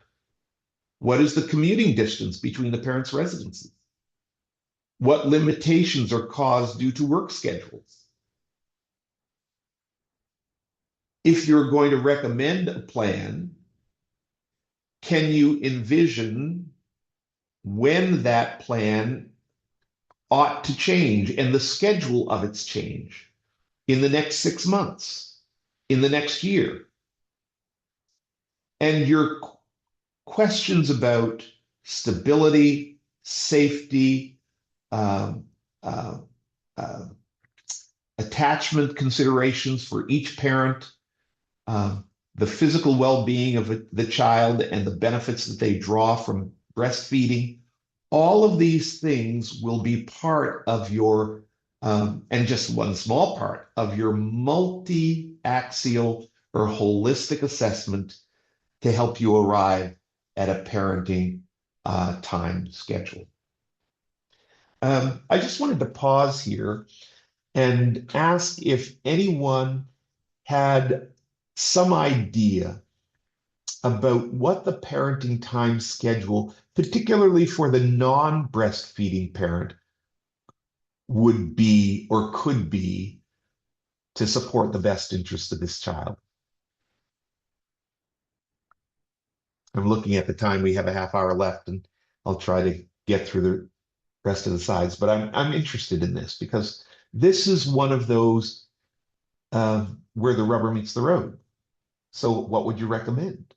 What is the commuting distance between the parents' residences? What limitations are caused due to work schedules? If you're going to recommend a plan, can you envision when that plan ought to change and the schedule of its change in the next 6 months, in the next year? And your questions about stability, safety, um, uh, uh, attachment considerations for each parent, um, the physical well-being of the child and the benefits that they draw from breastfeeding. All of these things will be part of your, and just one small part of your multi-axial or holistic assessment to help you arrive at a parenting time schedule. I just wanted to pause here and ask if anyone had some idea about what the parenting time schedule, particularly for the non-breastfeeding parent, would be or could be to support the best interest of this child. I'm looking at the time. We have a half hour left, and I'll try to get through the rest of the sides. But I'm interested in this because this is one of those where the rubber meets the road. So, what would you recommend?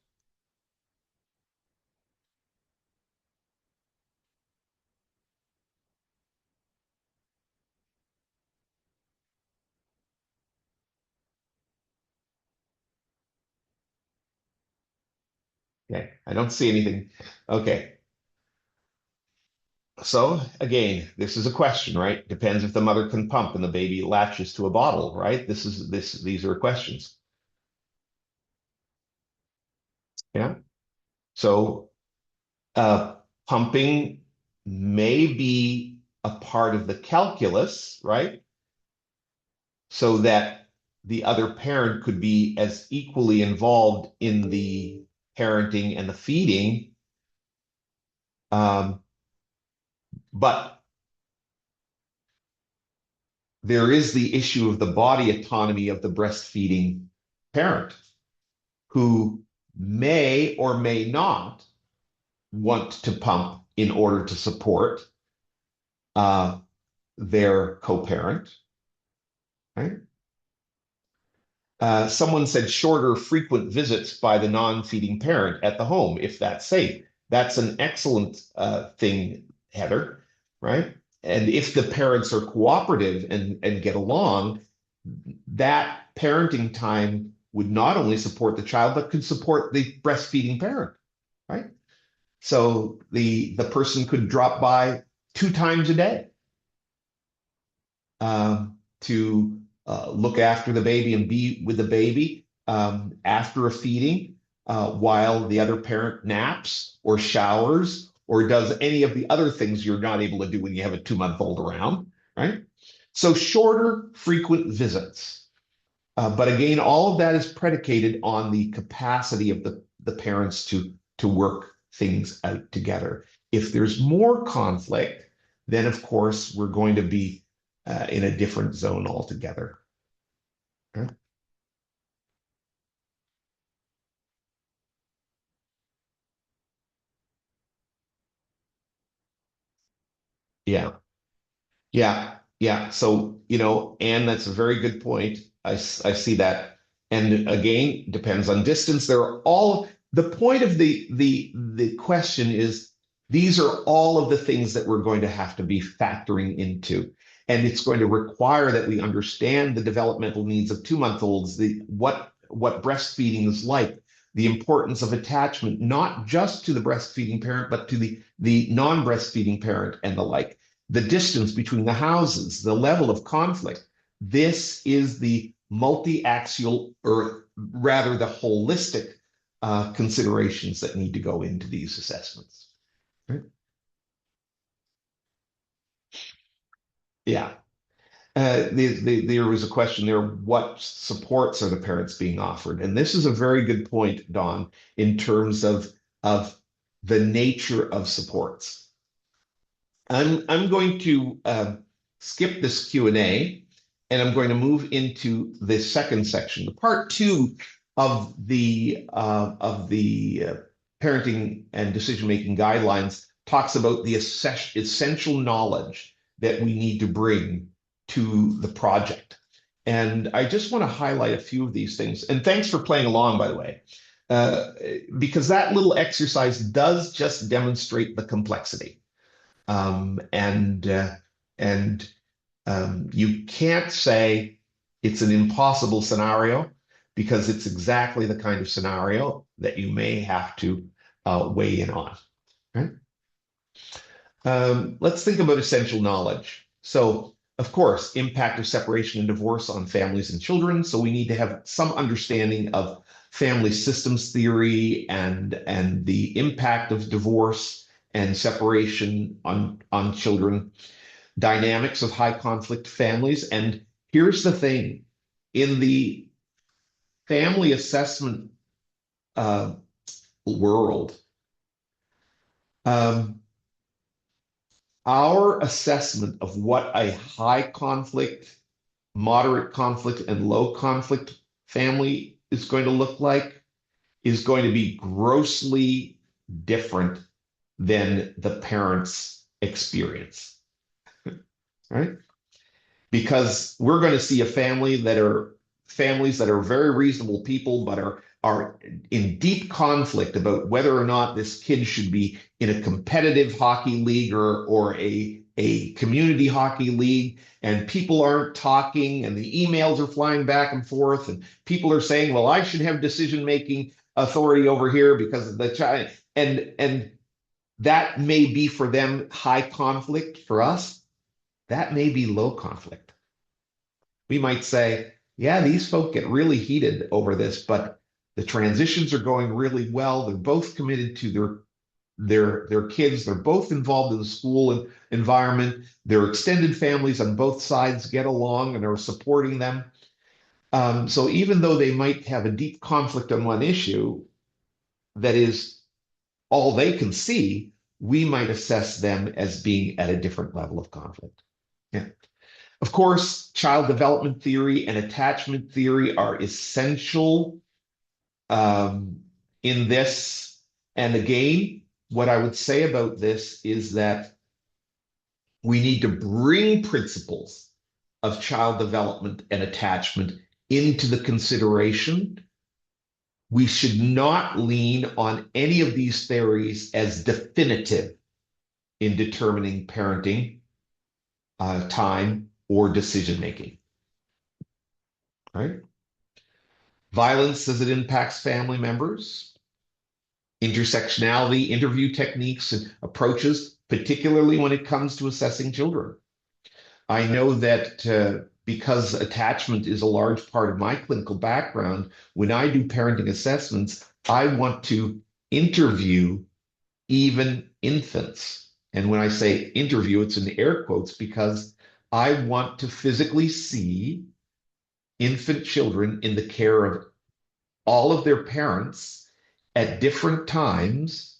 Okay, I don't see anything. Okay, so again, this is a question, right? Depends if the mother can pump and the baby latches to a bottle, right? These are questions. Yeah. So, uh, pumping. may be a part of the calculus, right? So that the other parent could be as equally involved in the parenting and the feeding. Um, but there is the issue of the body autonomy of the breastfeeding parent who may or may not want to pump in order to support uh, their co-parent, right? Someone said shorter, frequent visits by the non-feeding parent at the home, if that's safe. That's an excellent thing, Heather, right? And if the parents are cooperative and get along, that parenting time would not only support the child, but could support the breastfeeding parent, right? So the person could drop by 2 times a day to look after the baby and be with the baby after a feeding while the other parent naps or showers or does any of the other things you're not able to do when you have a 2-month-old around, right? So shorter, frequent visits. But again, all of that is predicated on the capacity of the parents to work things out together. If there's more conflict, then of course we're going to be in a different zone altogether. Okay? Yeah, yeah. So, Anne, that's a very good point. I see that. And again, depends on distance. There are all the point of the question is these are all of the things that we're going to have to be factoring into. And it's going to require that we understand the developmental needs of 2-month-olds, the what breastfeeding is like, the importance of attachment, not just to the breastfeeding parent, but to the non-breastfeeding parent and the like, the distance between the houses, the level of conflict. This is the multi-axial, or rather the holistic considerations that need to go into these assessments. Right? Yeah. There was a question there, what supports are the parents being offered? And this is a very good point, Don, in terms of the nature of supports. I'm going to skip this Q&A and I'm going to move into the second section. The part two of the parenting and decision-making guidelines talks about the essential knowledge that we need to bring to the project. And I just want to highlight a few of these things. And thanks for playing along, by the way, uh, because that little exercise does just demonstrate the complexity. And you can't say it's an impossible scenario because it's exactly the kind of scenario that you may have to weigh in on. Right? Let's think about essential knowledge. So, of course, impact of separation and divorce on families and children. So we need to have some understanding of family systems theory and the impact of divorce and separation on children, dynamics of high conflict families. And here's the thing, in the family assessment uh, world, um, our assessment of what a high conflict, moderate conflict, and low conflict family is going to look like is going to be grossly different than the parents' experience, right? Because we're going to see a family that are families that are very reasonable people, but are in deep conflict about whether or not this kid should be in a competitive hockey league or a community hockey league, and people aren't talking, and the emails are flying back and forth, and people are saying, "Well, I should have decision-making authority over here because of the child," and that may be for them high conflict. For us, that may be low conflict. We might say, yeah, these folk get really heated over this, but the transitions are going really well. They're both committed to their kids. They're both involved in the school and environment. Their extended families on both sides get along and are supporting them. So even though they might have a deep conflict on one issue, that is all they can see, we might assess them as being at a different level of conflict. Yeah. Of course, child development theory and attachment theory are essential in this. And again, what I would say about this is that we need to bring principles of child development and attachment into the consideration. We should not lean on any of these theories as definitive in determining parenting time or decision making. Right? Violence as it impacts family members, intersectionality, interview techniques and approaches, particularly when it comes to assessing children. I know that because attachment is a large part of my clinical background, when I do parenting assessments, I want to interview even infants. And when I say interview, it's in air quotes because I want to physically see infant children in the care of all of their parents at different times.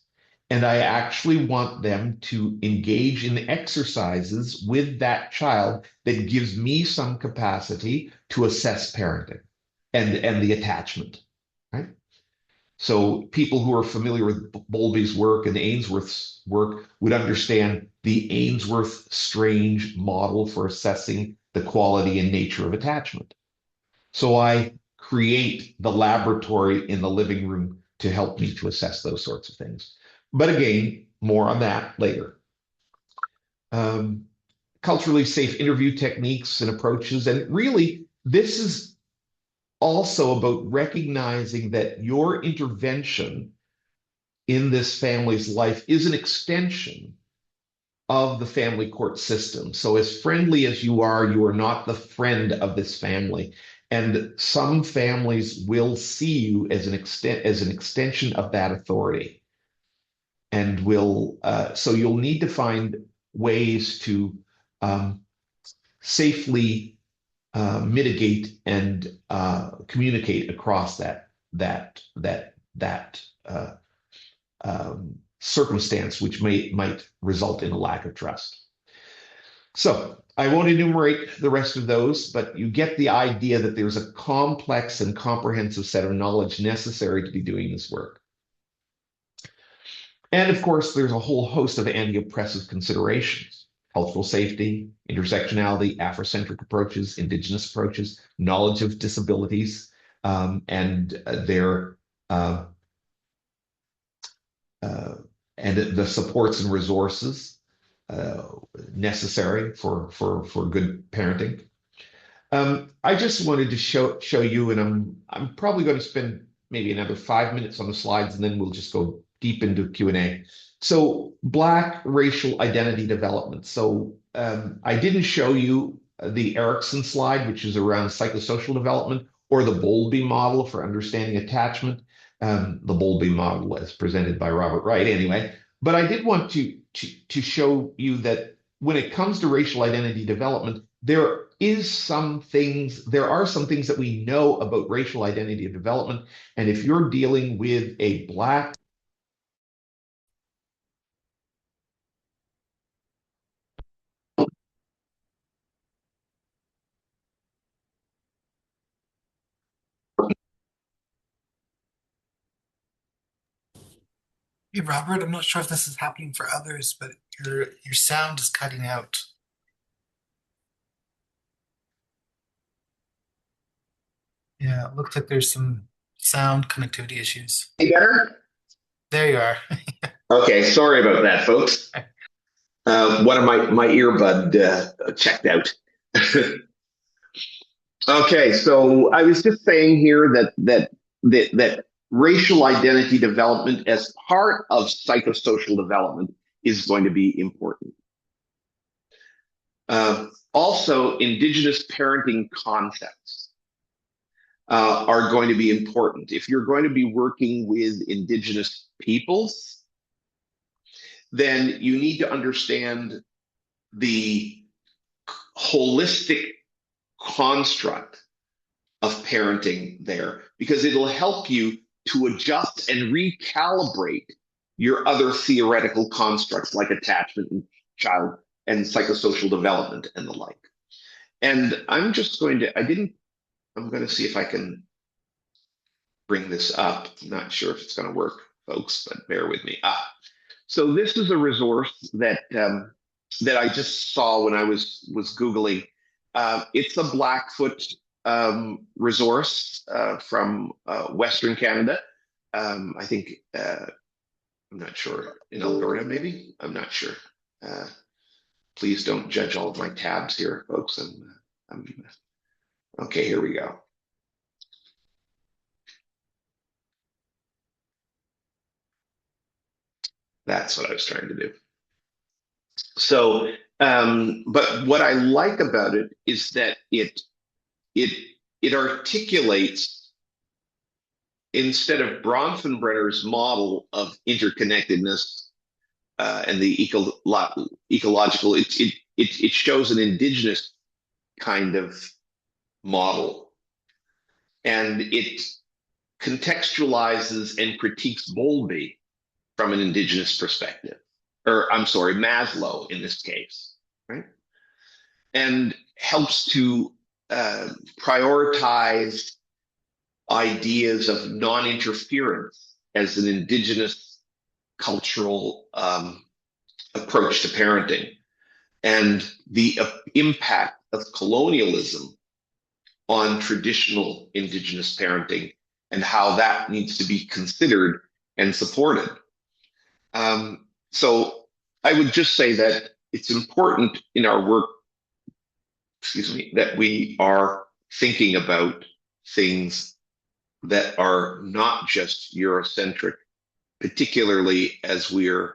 And I actually want them to engage in exercises with that child that gives me some capacity to assess parenting and the attachment, right? So people who are familiar with Bowlby's work and Ainsworth's work would understand the Ainsworth-Strange model for assessing the quality and nature of attachment. So I create the laboratory in the living room to help me to assess those sorts of things. But again, more on that later. Culturally safe interview techniques and approaches. And really, this is also about recognizing that your intervention in this family's life is an extension of the family court system. So as friendly as you are not the friend of this family. And some families will see you as an extension of that authority. And so you'll need to find ways to safely mitigate and communicate across that circumstance, which might result in a lack of trust. So I won't enumerate the rest of those, but you get the idea that there's a complex and comprehensive set of knowledge necessary to be doing this work. And of course, there's a whole host of anti-oppressive considerations: cultural safety, intersectionality, Afrocentric approaches, Indigenous approaches, knowledge of disabilities, and the supports and resources necessary for good parenting. I just wanted to show you, and I'm probably going to spend maybe another 5 minutes on the slides, and then we'll just go deep into Q&A. So Black racial identity development. So I didn't show you the Erickson slide, which is around psychosocial development, or the Bowlby model for understanding attachment. The Bowlby model as presented by Robert Wright anyway. But I did want to show you that when it comes to racial identity development, there are some things that we know about racial identity development. And if you're dealing with a Black Hey, Robert, I'm not sure if this is happening for others, but your sound is cutting out. Yeah, it looks like there's some sound connectivity issues. Any better? There you are. Okay, sorry about that, folks. One of my earbud checked out. Okay, so I was just saying here that racial identity development as part of psychosocial development is going to be important. Also, Indigenous parenting concepts are going to be important. If you're going to be working with Indigenous peoples, then you need to understand the holistic construct of parenting there, because it'll help you to adjust and recalibrate your other theoretical constructs like attachment and child and psychosocial development and the like. And I'm just going to, I'm going to see if I can bring this up. I'm not sure if it's going to work, folks, but bear with me. So this is a resource that I just saw when I was Googling. It's a Blackfoot resource from Western Canada. I think I'm not sure, in Alberta, maybe. I'm not sure. Please don't judge all of my tabs here, folks. Okay, here we go. That's what I was trying to do. So, but what I like about it is that it it articulates, instead of Bronfenbrenner's model of interconnectedness and the ecological, it shows an indigenous kind of model, and it contextualizes and critiques Bowlby from an indigenous perspective, or I'm sorry, Maslow in this case, right? And helps to prioritize ideas of non-interference as an indigenous cultural approach to parenting, and the impact of colonialism on traditional indigenous parenting and how that needs to be considered and supported. So I would just say that it's important in our work, excuse me, that we are thinking about things that are not just Eurocentric, particularly as we're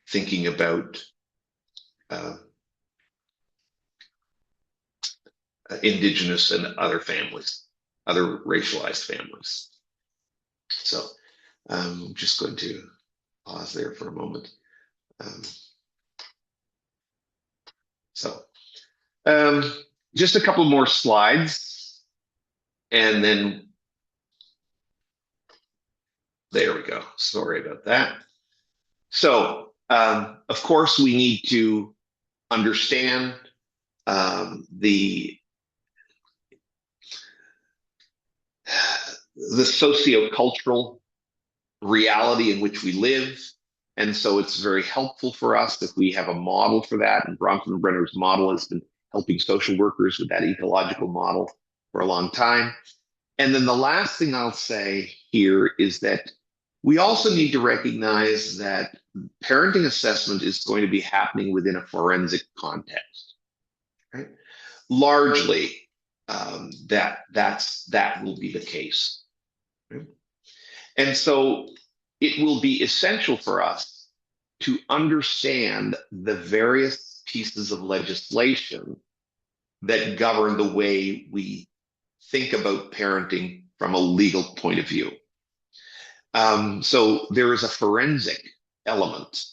thinking about indigenous and other families, other racialized families. So I'm just going to pause there for a moment. So just a couple more slides, and then there we go. Sorry about that. So of course, we need to understand the sociocultural reality in which we live. And so it's very helpful for us if we have a model for that. And Bronfenbrenner's model has been helping social workers with that ecological model for a long time. And then the last thing I'll say here is that we also need to recognize that parenting assessment is going to be happening within a forensic context, right? Largely, that will be the case. Right? And so it will be essential for us to understand the various pieces of legislation that govern the way we think about parenting from a legal point of view. So there is a forensic element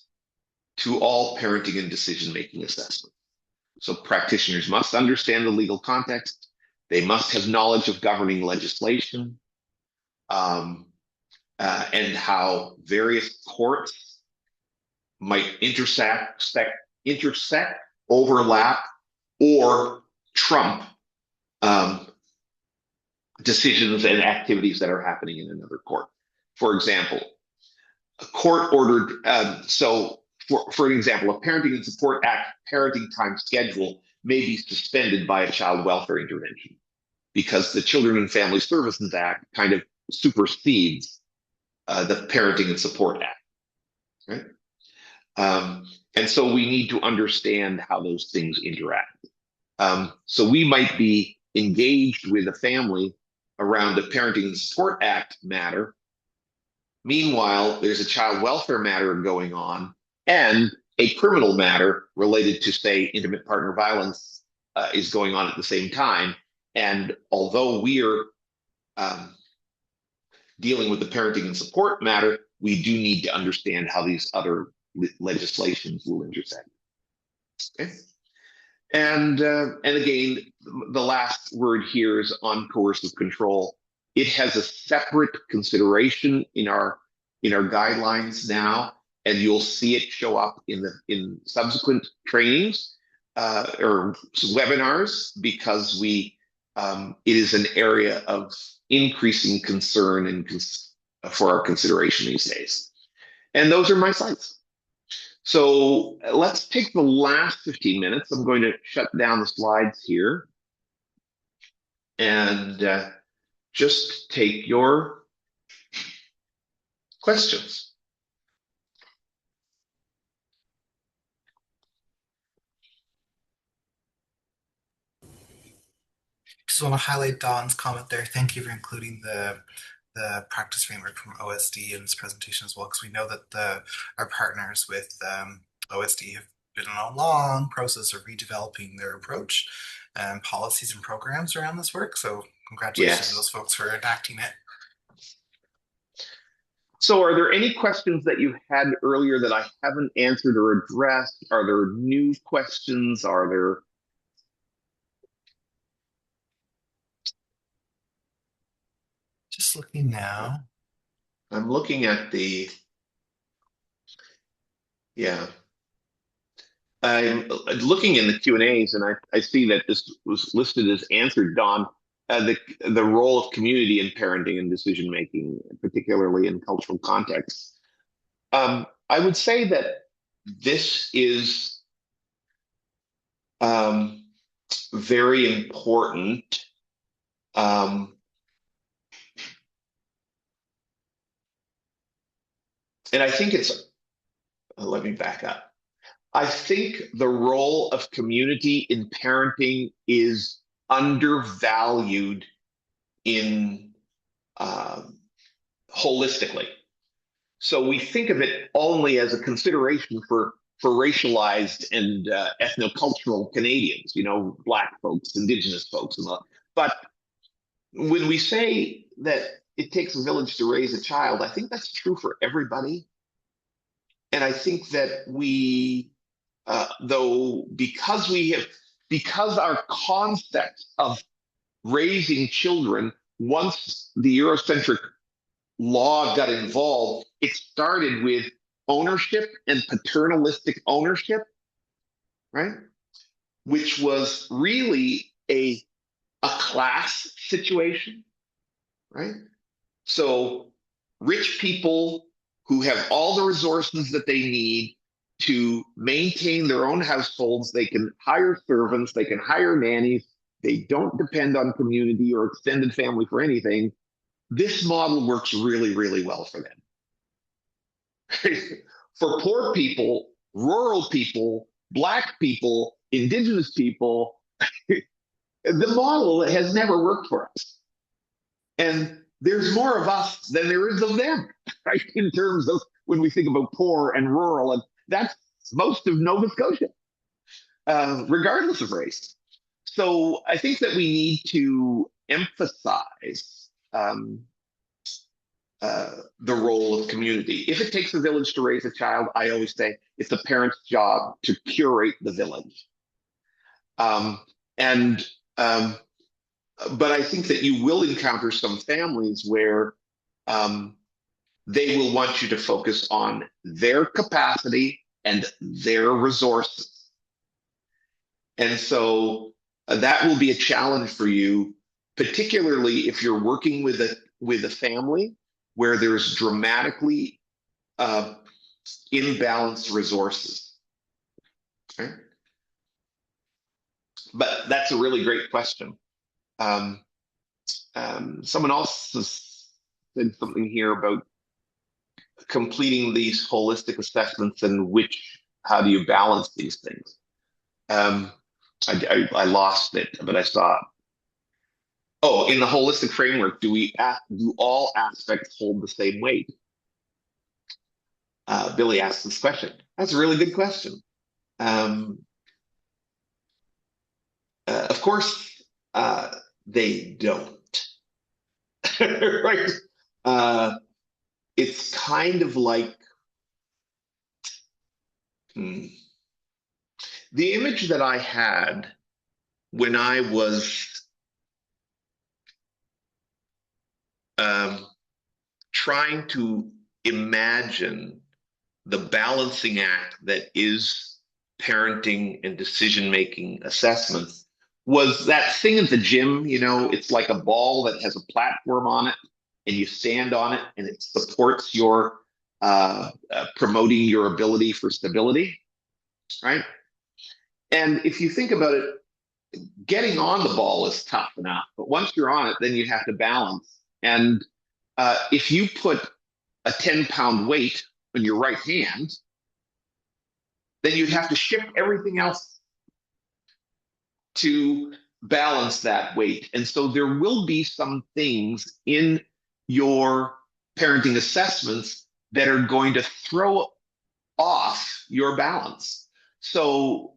to all parenting and decision-making assessment. So practitioners must understand the legal context. They must have knowledge of governing legislation, and how various courts might intersect, overlap, or trump decisions and activities that are happening in another court. For example, a court ordered, for an example, a Parenting and Support Act parenting time schedule may be suspended by a child welfare intervention because the Children and Family Services Act kind of supersedes the Parenting and Support Act, right? And so we need to understand how those things interact. So we might be engaged with a family around the Parenting and Support Act matter. Meanwhile, there's a child welfare matter going on and a criminal matter related to, say, intimate partner violence is going on at the same time. And although we're dealing with the parenting and support matter, we do need to understand how these other legislations will intersect. Okay. And again, the last word here is on coercive control. It has a separate consideration in our guidelines now, and you'll see it show up in subsequent trainings or webinars because it is an area of increasing concern and for our consideration these days. And those are my sites. So let's take the last 15 minutes. I'm going to shut down the slides here and just take your questions. Just want to highlight Don's comment there. Thank you for including the practice framework from OSD in this presentation as well, because we know that our partners with OSD have been on a long process of redeveloping their approach and policies and programs around this work. So congratulations to those Yes. folks for enacting it. So are there any questions that you had earlier that I haven't answered or addressed? Are there new questions? Are there... Just looking now. I'm looking at the... Yeah. I'm looking in the Q&As, and I see that this was listed as answered, Don. The role of community in parenting and decision making, particularly in cultural contexts. I would say that this is very important. And I think it's, let me back up. I think the role of community in parenting is undervalued in holistically. So we think of it only as a consideration for racialized and ethnocultural Canadians, Black folks, Indigenous folks, and all. But when we say that it takes a village to raise a child, I think that's true for everybody. And I think that because our concept of raising children, once the Eurocentric law got involved, it started with ownership and paternalistic ownership, right? Which was really a class situation, right? So rich people who have all the resources that they need to maintain their own households, they can hire servants, they can hire nannies, they don't depend on community or extended family for anything. This model works really, really well for them. For poor people, rural people, Black people, Indigenous people, the model has never worked for us. And there's more of us than there is of them, right? In terms of when we think about poor and rural, and that's most of Nova Scotia, regardless of race. So I think that we need to emphasize the role of community. If it takes a village to raise a child, I always say it's the parent's job to curate the village. But I think that you will encounter some families where they will want you to focus on their capacity and their resources. And so that will be a challenge for you, particularly if you're working with a family where there's dramatically imbalanced resources. Okay? But that's a really great question. Someone else has said something here about completing these holistic assessments and how do you balance these things? I lost it, but I saw it. Oh, in the holistic framework, do all aspects hold the same weight? Billy asked this question. That's a really good question. Of course, they don't. Right? it's kind of like hmm, the image that I had when I was um, trying to imagine the balancing act that is parenting and decision making assessments was that thing at the gym. It's like a ball that has a platform on it, and you stand on it, and it supports your promoting your ability for stability, right? And if you think about it, getting on the ball is tough enough, but once you're on it, then you have to balance. And if you put a 10-pound weight on your right hand, then you'd have to shift everything else to balance that weight. And so there will be some things in your parenting assessments that are going to throw off your balance. So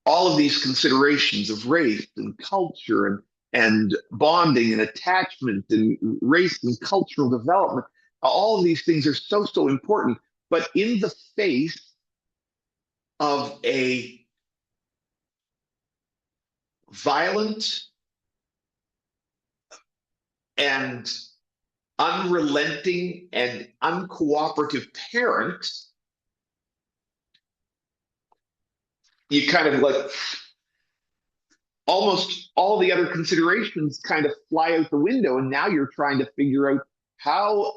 all of these considerations of race and culture and bonding and attachment and race and cultural development, all of these things are so important. But in the face of a violent and unrelenting and uncooperative parent, you kind of like almost all the other considerations kind of fly out the window. And now you're trying to figure out how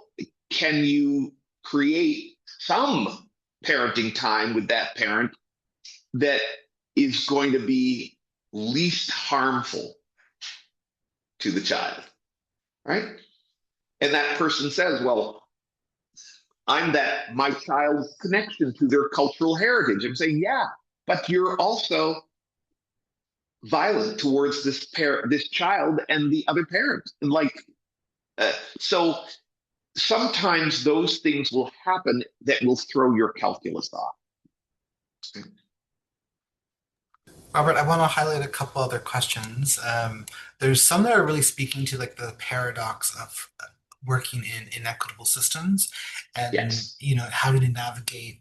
can you create some parenting time with that parent that is going to be least harmful to the child, right? And that person says, well, I'm that my child's connection to their cultural heritage. I'm saying, yeah, but you're also violent towards this child and the other parent. And so sometimes those things will happen that will throw your calculus off. Robert, I want to highlight a couple other questions. There's some that are really speaking to like the paradox of working in inequitable systems, and Yes, how to navigate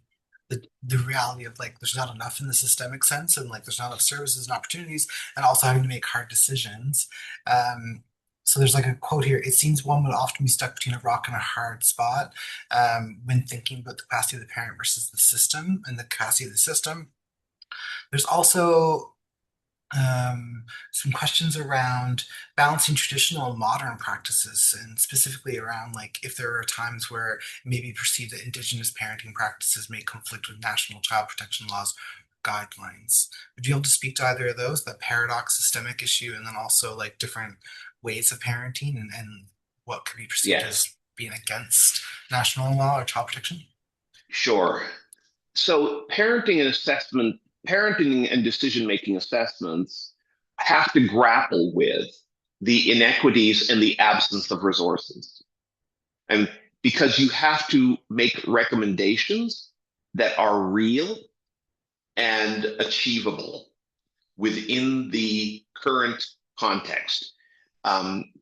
the reality of like there's not enough in the systemic sense, and like there's not enough services and opportunities, and also having to make hard decisions. So there's like a quote here. It seems one would often be stuck between a rock and a hard spot when thinking about the capacity of the parent versus the system and the capacity of the system. There's also some questions around balancing traditional and modern practices, and specifically around like if there are times where it may be perceived that Indigenous parenting practices may conflict with national child protection laws guidelines. Would you be able to speak to either of those, the paradox systemic issue, and then also like different ways of parenting and what could be perceived yes, as being against national law or child protection? sure. So parenting and decision making assessments have to grapple with the inequities and the absence of resources. And because you have to make recommendations that are real and achievable within the current context.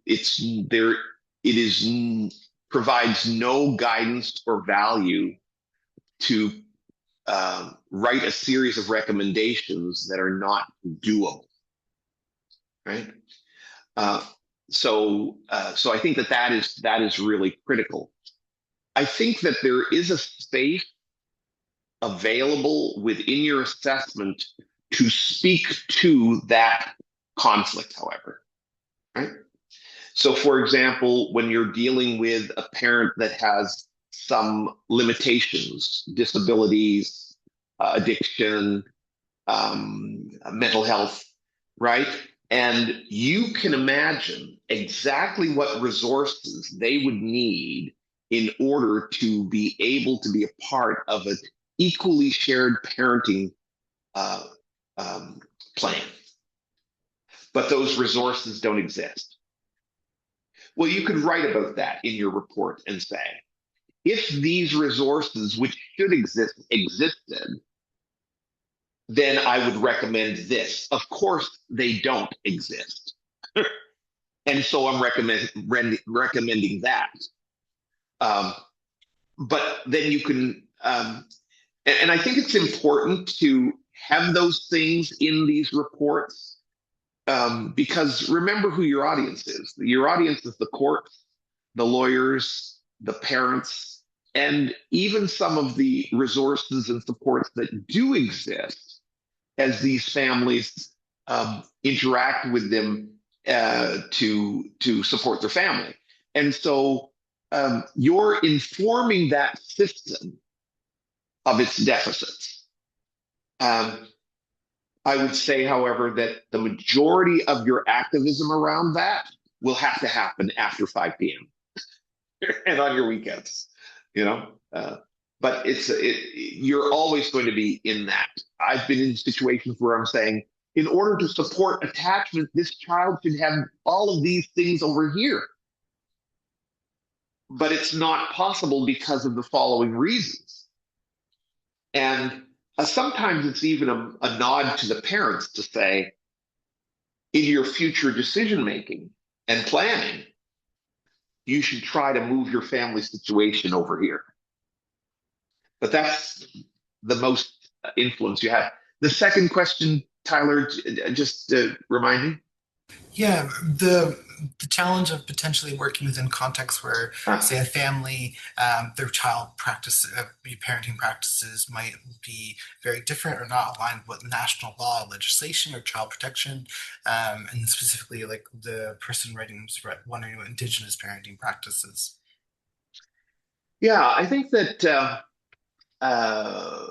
It's there. It is provides no guidance or value to write a series of recommendations that are not doable, right? Uh, so I think that is really critical. I think that there is a space available within your assessment to speak to that conflict, however, right? So, for example, when you're dealing with a parent that has some limitations, disabilities, addiction, mental health, right? And you can imagine exactly what resources they would need in order to be able to be a part of an equally shared parenting uh, um, plan. But those resources don't exist. Well, you could write about that in your report and say, if these resources, which should exist, existed, then I would recommend this. Of course, they don't exist. And so I'm recommending that. but then you can, and I think it's important to have those things in these reports, because remember who your audience is. Your audience is the courts, the lawyers, the parents, and even some of the resources and supports that do exist as these families interact with them to support their family. And so you're informing that system of its deficits. Um, I would say, however, that the majority of your activism around that will have to happen after 5 p.m. and on your weekends, you know. But you're always going to be in that. I've been in situations where I'm saying, in order to support attachment, this child should have all of these things over here. But it's not possible because of the following reasons. And sometimes it's even a nod to the parents to say, in your future decision making and planning, you should try to move your family situation over here. But that's the most influence you have. The second question, Tyler, just remind me. Yeah, the challenge of potentially working within contexts where, say, a family, their child practice, parenting practices might be very different or not aligned with national law, legislation, or child protection, and specifically like the person writing was wondering about Indigenous parenting practices. Yeah, I think that uh,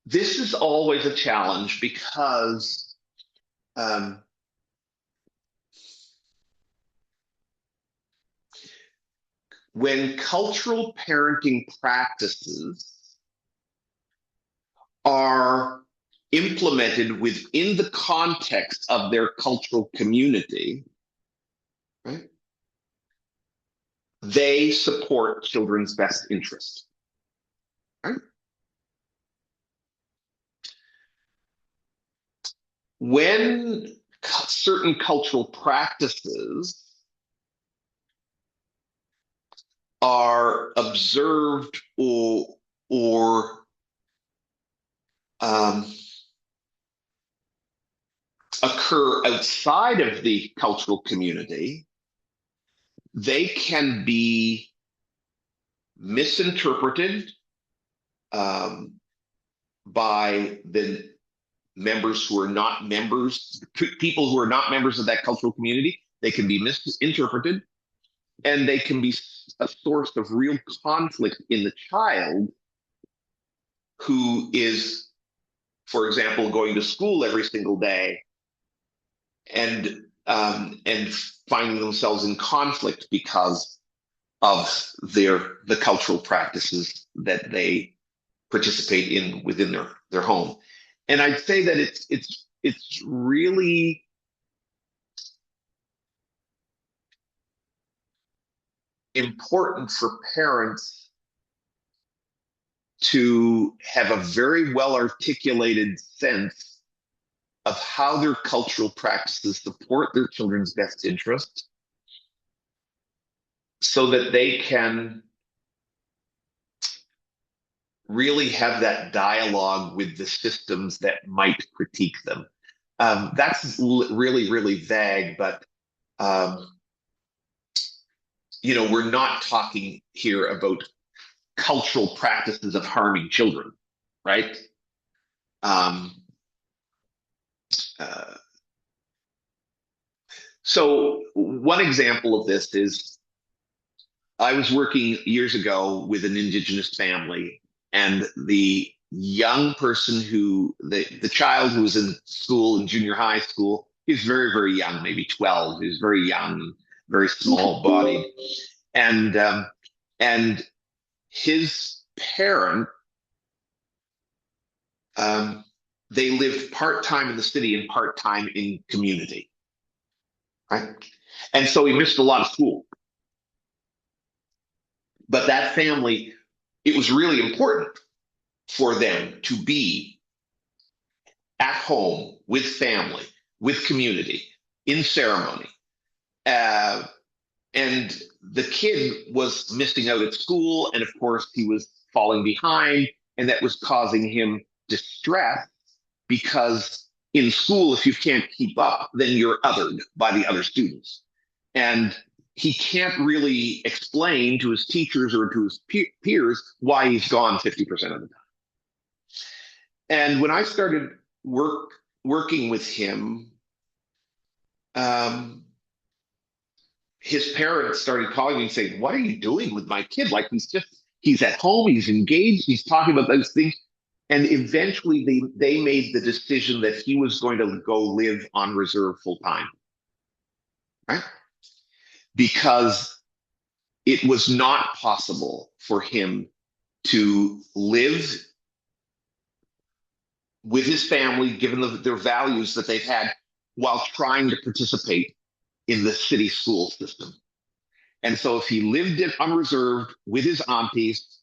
this is always a challenge because um, when cultural parenting practices are implemented within the context of their cultural community, right, they support children's best interest. Right? When certain cultural practices are observed or um, occur outside of the cultural community, they can be misinterpreted um, by the members who are not members, people who are not members of that cultural community. They can be misinterpreted, and they can be a source of real conflict in the child who is, for example, going to school every single day and finding themselves in conflict because of the cultural practices that they participate in within their home. And I'd say that it's really important for parents to have a very well articulated sense of how their cultural practices support their children's best interest so that they can really have that dialogue with the systems that might critique them. That's really, really vague, but um, we're not talking here about cultural practices of harming children, right? Um, uh, so one example of this is I was working years ago with an Indigenous family, and the young person the child who was in school, in junior high school, he's very, very young, maybe 12. He's very young, very small bodied. And his parent, um, they lived part-time in the city and part-time in community, right? And so he missed a lot of school. But that family, it was really important for them to be at home with family, with community, in ceremony, uh, And the kid was missing out at school, and of course he was falling behind, and that was causing him distress because in school, if you can't keep up, then you're othered by the other students. And he can't really explain to his teachers or to his peers why he's gone 50% of the time. And when I started working with him, um, his parents started calling me and saying, "What are you doing with my kid? Like he's at home, he's engaged, he's talking about those things." And eventually they made the decision that he was going to go live on reserve full time, right? Because it was not possible for him to live with his family, given their values that they've had, while trying to participate in the city school system. And so if he lived it unreserved with his aunties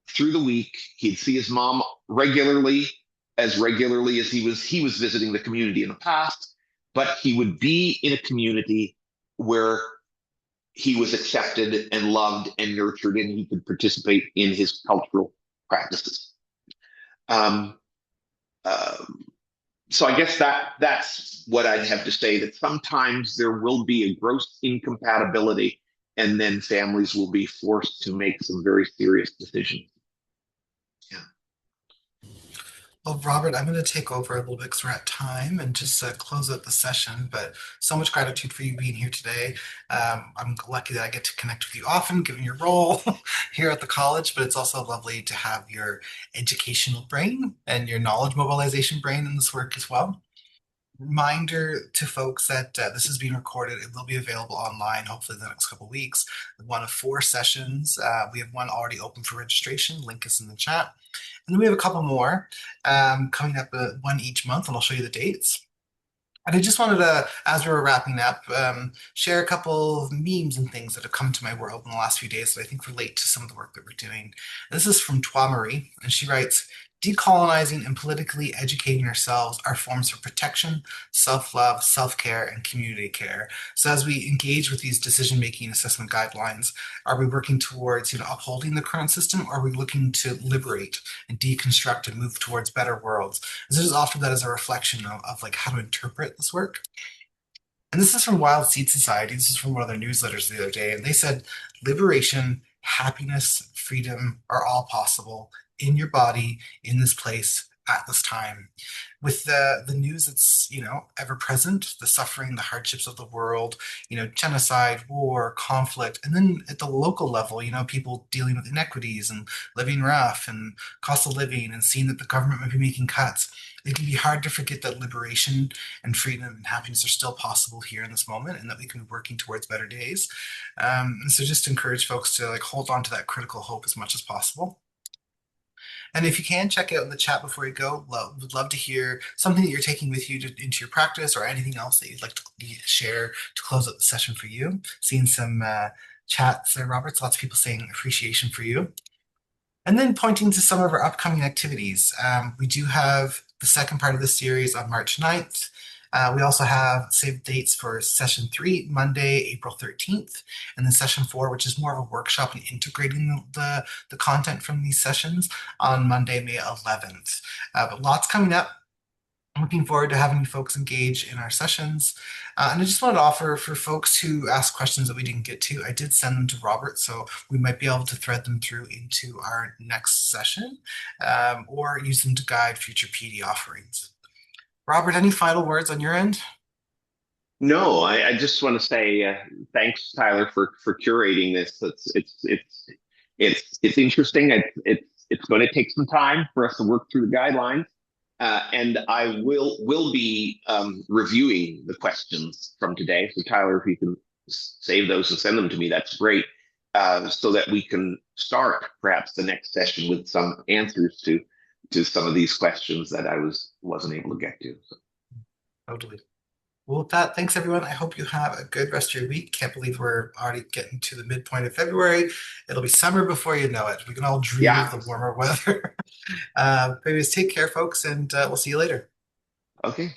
through the week, he'd see his mom regularly as he was visiting the community in the past, but he would be in a community where he was accepted and loved and nurtured, and he could participate in his cultural practices. Um, uh, so I guess that's what I'd have to say. That sometimes there will be a gross incompatibility, and then families will be forced to make some very serious decisions. Yeah. Well, Robert, I'm going to take over a little bit because we're at time and just close out the session. But so much gratitude for you being here today. I'm lucky that I get to connect with you often, given your role here at the college. But it's also lovely to have your educational brain and your knowledge mobilization brain in this work as well. Reminder to folks that this is being recorded. It will be available online, hopefully, in the next couple of weeks. One of 4 sessions. We have one already open for registration. Link is in the chat. And then we have a couple more coming up, one each month, and I'll show you the dates. And I just wanted to, as we were wrapping up, share a couple of memes and things that have come to my world in the last few days that I think relate to some of the work that we're doing. This is from Twa Marie, and she writes, decolonizing and politically educating ourselves are forms of protection, self-love, self-care, and community care. So as we engage with these decision-making assessment guidelines, are we working towards, upholding the current system, or are we looking to liberate and deconstruct and move towards better worlds? This is often that as a reflection of like how to interpret this work. And this is from Wild Seed Society. This is from one of their newsletters the other day. And they said, liberation, happiness, freedom are all possible in your body, in this place, at this time. With the news that's, ever present, the suffering, the hardships of the world, genocide, war, conflict, and then at the local level, people dealing with inequities and living rough and cost of living and seeing that the government might be making cuts. It can be hard to forget that liberation and freedom and happiness are still possible here in this moment, and that we can be working towards better days. And so just encourage folks to like hold on to that critical hope as much as possible. And if you can, check out in the chat before you go. Would love to hear something that you're taking with you into your practice, or anything else that you'd like to share to close out the session for you. Seeing some chats there, Robert. Lots of people saying appreciation for you. And then pointing to some of our upcoming activities. We do have the second part of this series on March 9th. We also have saved dates for session 3, Monday, April 13th, and then session 4, which is more of a workshop and integrating the content from these sessions on Monday, May 11th. But lots coming up. I'm looking forward to having you folks engage in our sessions. And I just wanted to offer for folks who asked questions that we didn't get to, I did send them to Robert, so we might be able to thread them through into our next session, or use them to guide future PD offerings. Robert, any final words on your end? No, I just want to say thanks, Tyler, for curating this. It's interesting. It's going to take some time for us to work through the guidelines, and I will be reviewing the questions from today. So, Tyler, if you can save those and send them to me, that's great, so that we can start perhaps the next session with some answers to some of these questions that I wasn't able to get to. So. Totally. Well, with that, thanks everyone. I hope you have a good rest of your week. Can't believe we're already getting to the midpoint of February. It'll be summer before you know it. We can all dream of Yeah. the warmer weather. Anyways, take care, folks, and we'll see you later. Okay.